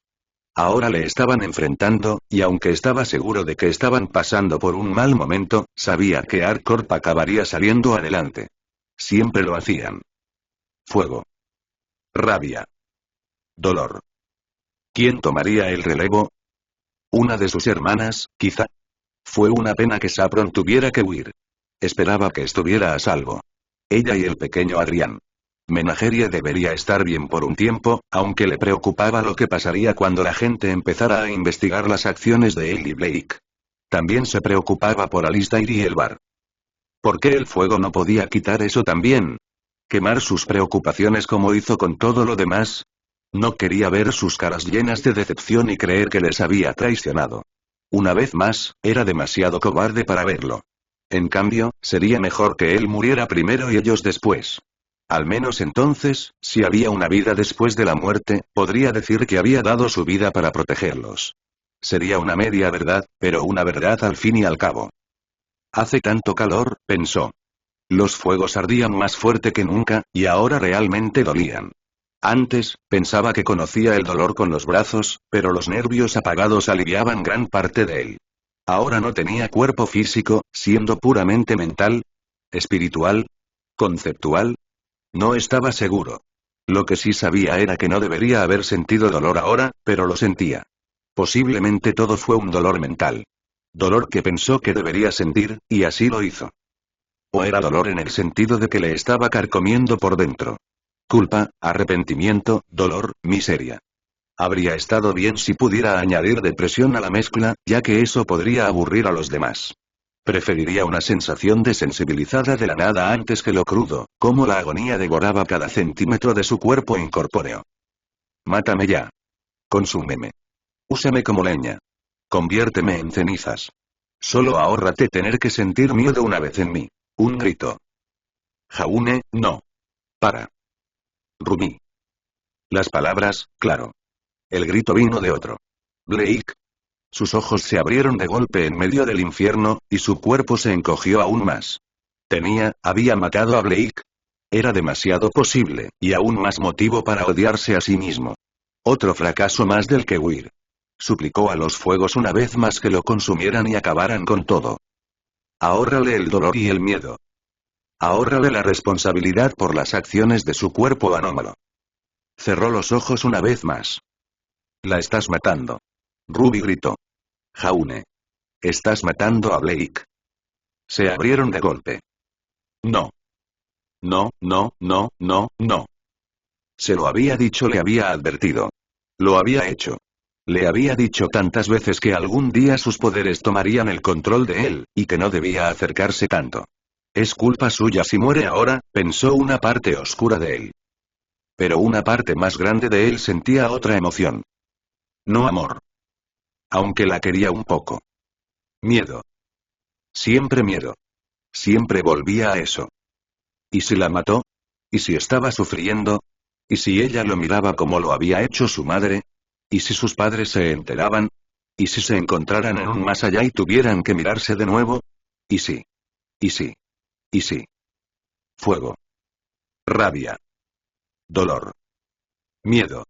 Ahora le estaban enfrentando, y aunque estaba seguro de que estaban pasando por un mal momento, sabía que ArcCorp acabaría saliendo adelante. Siempre lo hacían. Fuego. Rabia. Dolor. ¿Quién tomaría el relevo? Una de sus hermanas, quizá. Fue una pena que Saffron tuviera que huir. Esperaba que estuviera a salvo. Ella y el pequeño Adrián. Menagerie debería estar bien por un tiempo, aunque le preocupaba lo que pasaría cuando la gente empezara a investigar las acciones de él y Blake. También se preocupaba por Alistair y el bar. ¿Por qué el fuego no podía quitar eso también? ¿Quemar sus preocupaciones como hizo con todo lo demás? No quería ver sus caras llenas de decepción y creer que les había traicionado. Una vez más, era demasiado cobarde para verlo. En cambio, sería mejor que él muriera primero y ellos después. Al menos entonces, si había una vida después de la muerte, podría decir que había dado su vida para protegerlos. Sería una media verdad, pero una verdad al fin y al cabo. Hace tanto calor, pensó. Los fuegos ardían más fuerte que nunca, y ahora realmente dolían. Antes, pensaba que conocía el dolor con los brazos, pero los nervios apagados aliviaban gran parte de él. Ahora no tenía cuerpo físico, siendo puramente mental, espiritual, conceptual. No estaba seguro. Lo que sí sabía era que no debería haber sentido dolor ahora, pero lo sentía. Posiblemente todo fue un dolor mental. Dolor que pensó que debería sentir, y así lo hizo. O era dolor en el sentido de que le estaba carcomiendo por dentro. Culpa, arrepentimiento, dolor, miseria. Habría estado bien si pudiera añadir depresión a la mezcla, ya que eso podría aburrir a los demás. Preferiría una sensación desensibilizada de la nada antes que lo crudo, como la agonía devoraba cada centímetro de su cuerpo incorpóreo. Mátame ya. Consúmeme. Úsame como leña. Conviérteme en cenizas. Solo ahórrate tener que sentir miedo una vez en mí. Un grito. Jaune, no. Para. Rumi. Las palabras, claro. El grito vino de otro. Blake. Sus ojos se abrieron de golpe en medio del infierno, y su cuerpo se encogió aún más. Había matado a Blake. Era demasiado posible, y aún más motivo para odiarse a sí mismo. Otro fracaso más del que huir. Suplicó a los fuegos una vez más que lo consumieran y acabaran con todo. Ahórrale el dolor y el miedo. Ahórrale la responsabilidad por las acciones de su cuerpo anómalo. Cerró los ojos una vez más. La estás matando. Ruby gritó. Jaune. Estás matando a Blake. Se abrieron de golpe. No. No, no, no, no, no. Se lo había dicho, le había advertido. Lo había hecho. Le había dicho tantas veces que algún día sus poderes tomarían el control de él, y que no debía acercarse tanto. Es culpa suya si muere ahora, pensó una parte oscura de él. Pero una parte más grande de él sentía otra emoción. No amor. Aunque la quería un poco. Miedo. Siempre miedo. Siempre volvía a eso. ¿Y si la mató? ¿Y si estaba sufriendo? ¿Y si ella lo miraba como lo había hecho su madre? ¿Y si sus padres se enteraban? ¿Y si se encontraran en un más allá y tuvieran que mirarse de nuevo? ¿Y si? ¿Y si? ¿Y si? Fuego. Rabia. Dolor. Miedo.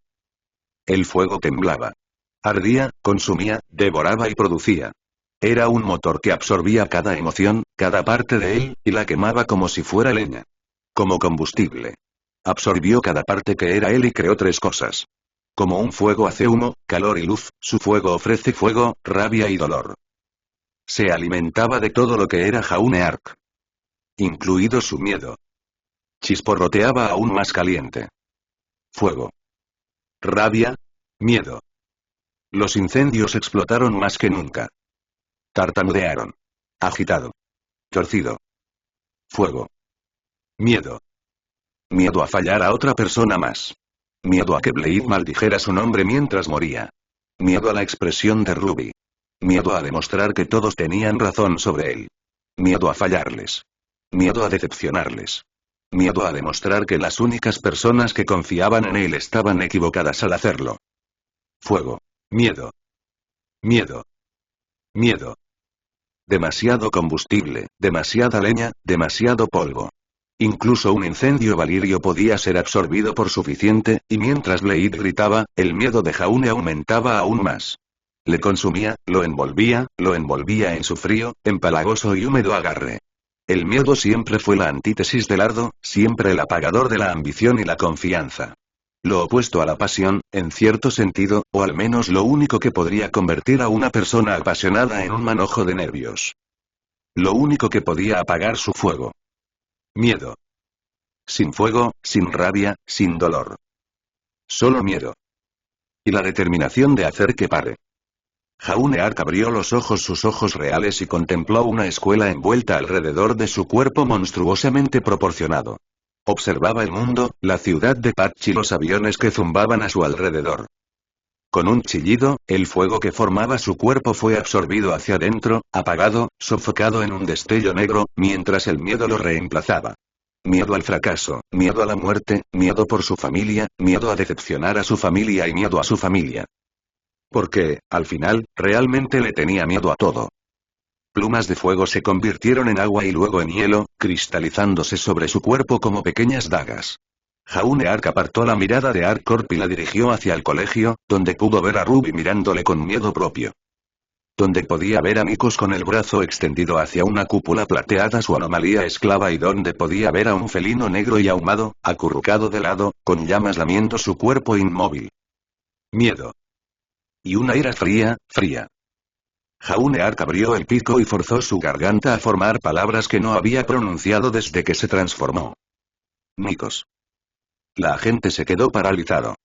El fuego temblaba. Ardía, consumía, devoraba y producía. Era un motor que absorbía cada emoción, cada parte de él, y la quemaba como si fuera leña. Como combustible. Absorbió cada parte que era él y creó tres cosas. Como un fuego hace humo, calor y luz, su fuego ofrece fuego, rabia y dolor. Se alimentaba de todo lo que era Jaune Arc. Incluido su miedo. Chisporroteaba aún más caliente. Fuego. Rabia. Miedo. Los incendios explotaron más que nunca. Tartamudearon. Agitado. Torcido. Fuego. Miedo. Miedo a fallar a otra persona más. Miedo a que Blade maldijera su nombre mientras moría. Miedo a la expresión de Ruby. Miedo a demostrar que todos tenían razón sobre él. Miedo a fallarles. Miedo a decepcionarles. Miedo a demostrar que las únicas personas que confiaban en él estaban equivocadas al hacerlo. Fuego. Miedo. Miedo. Miedo. Demasiado combustible, demasiada leña, demasiado polvo. Incluso un incendio valirio podía ser absorbido por suficiente, y mientras Blade gritaba, el miedo de Jaune aumentaba aún más. Le consumía, lo envolvía en su frío, empalagoso y húmedo agarre. El miedo siempre fue la antítesis del ardo, siempre el apagador de la ambición y la confianza. Lo opuesto a la pasión, en cierto sentido, o al menos lo único que podría convertir a una persona apasionada en un manojo de nervios. Lo único que podía apagar su fuego. Miedo. Sin fuego, sin rabia, sin dolor. Solo miedo. Y la determinación de hacer que pare. Jaune Arc abrió los ojos, sus ojos reales, y contempló una escuela envuelta alrededor de su cuerpo monstruosamente proporcionado. Observaba el mundo, la ciudad de Patch y los aviones que zumbaban a su alrededor. Con un chillido, el fuego que formaba su cuerpo fue absorbido hacia adentro, apagado, sofocado en un destello negro, mientras el miedo lo reemplazaba. Miedo al fracaso, miedo a la muerte, miedo por su familia, miedo a decepcionar a su familia y miedo a su familia. Porque, al final, realmente le tenía miedo a todo. Plumas de fuego se convirtieron en agua y luego en hielo, cristalizándose sobre su cuerpo como pequeñas dagas. Jaune Arc apartó la mirada de ArcCorp y la dirigió hacia el colegio, donde pudo ver a Ruby mirándole con miedo propio. Donde podía ver a Mikos con el brazo extendido hacia una cúpula plateada, su anomalía esclava, y donde podía ver a un felino negro y ahumado, acurrucado de lado, con llamas lamiendo su cuerpo inmóvil. Miedo. Y una ira fría, fría. Jaune Arc abrió el pico y forzó su garganta a formar palabras que no había pronunciado desde que se transformó. Mikos. La agente se quedó paralizado.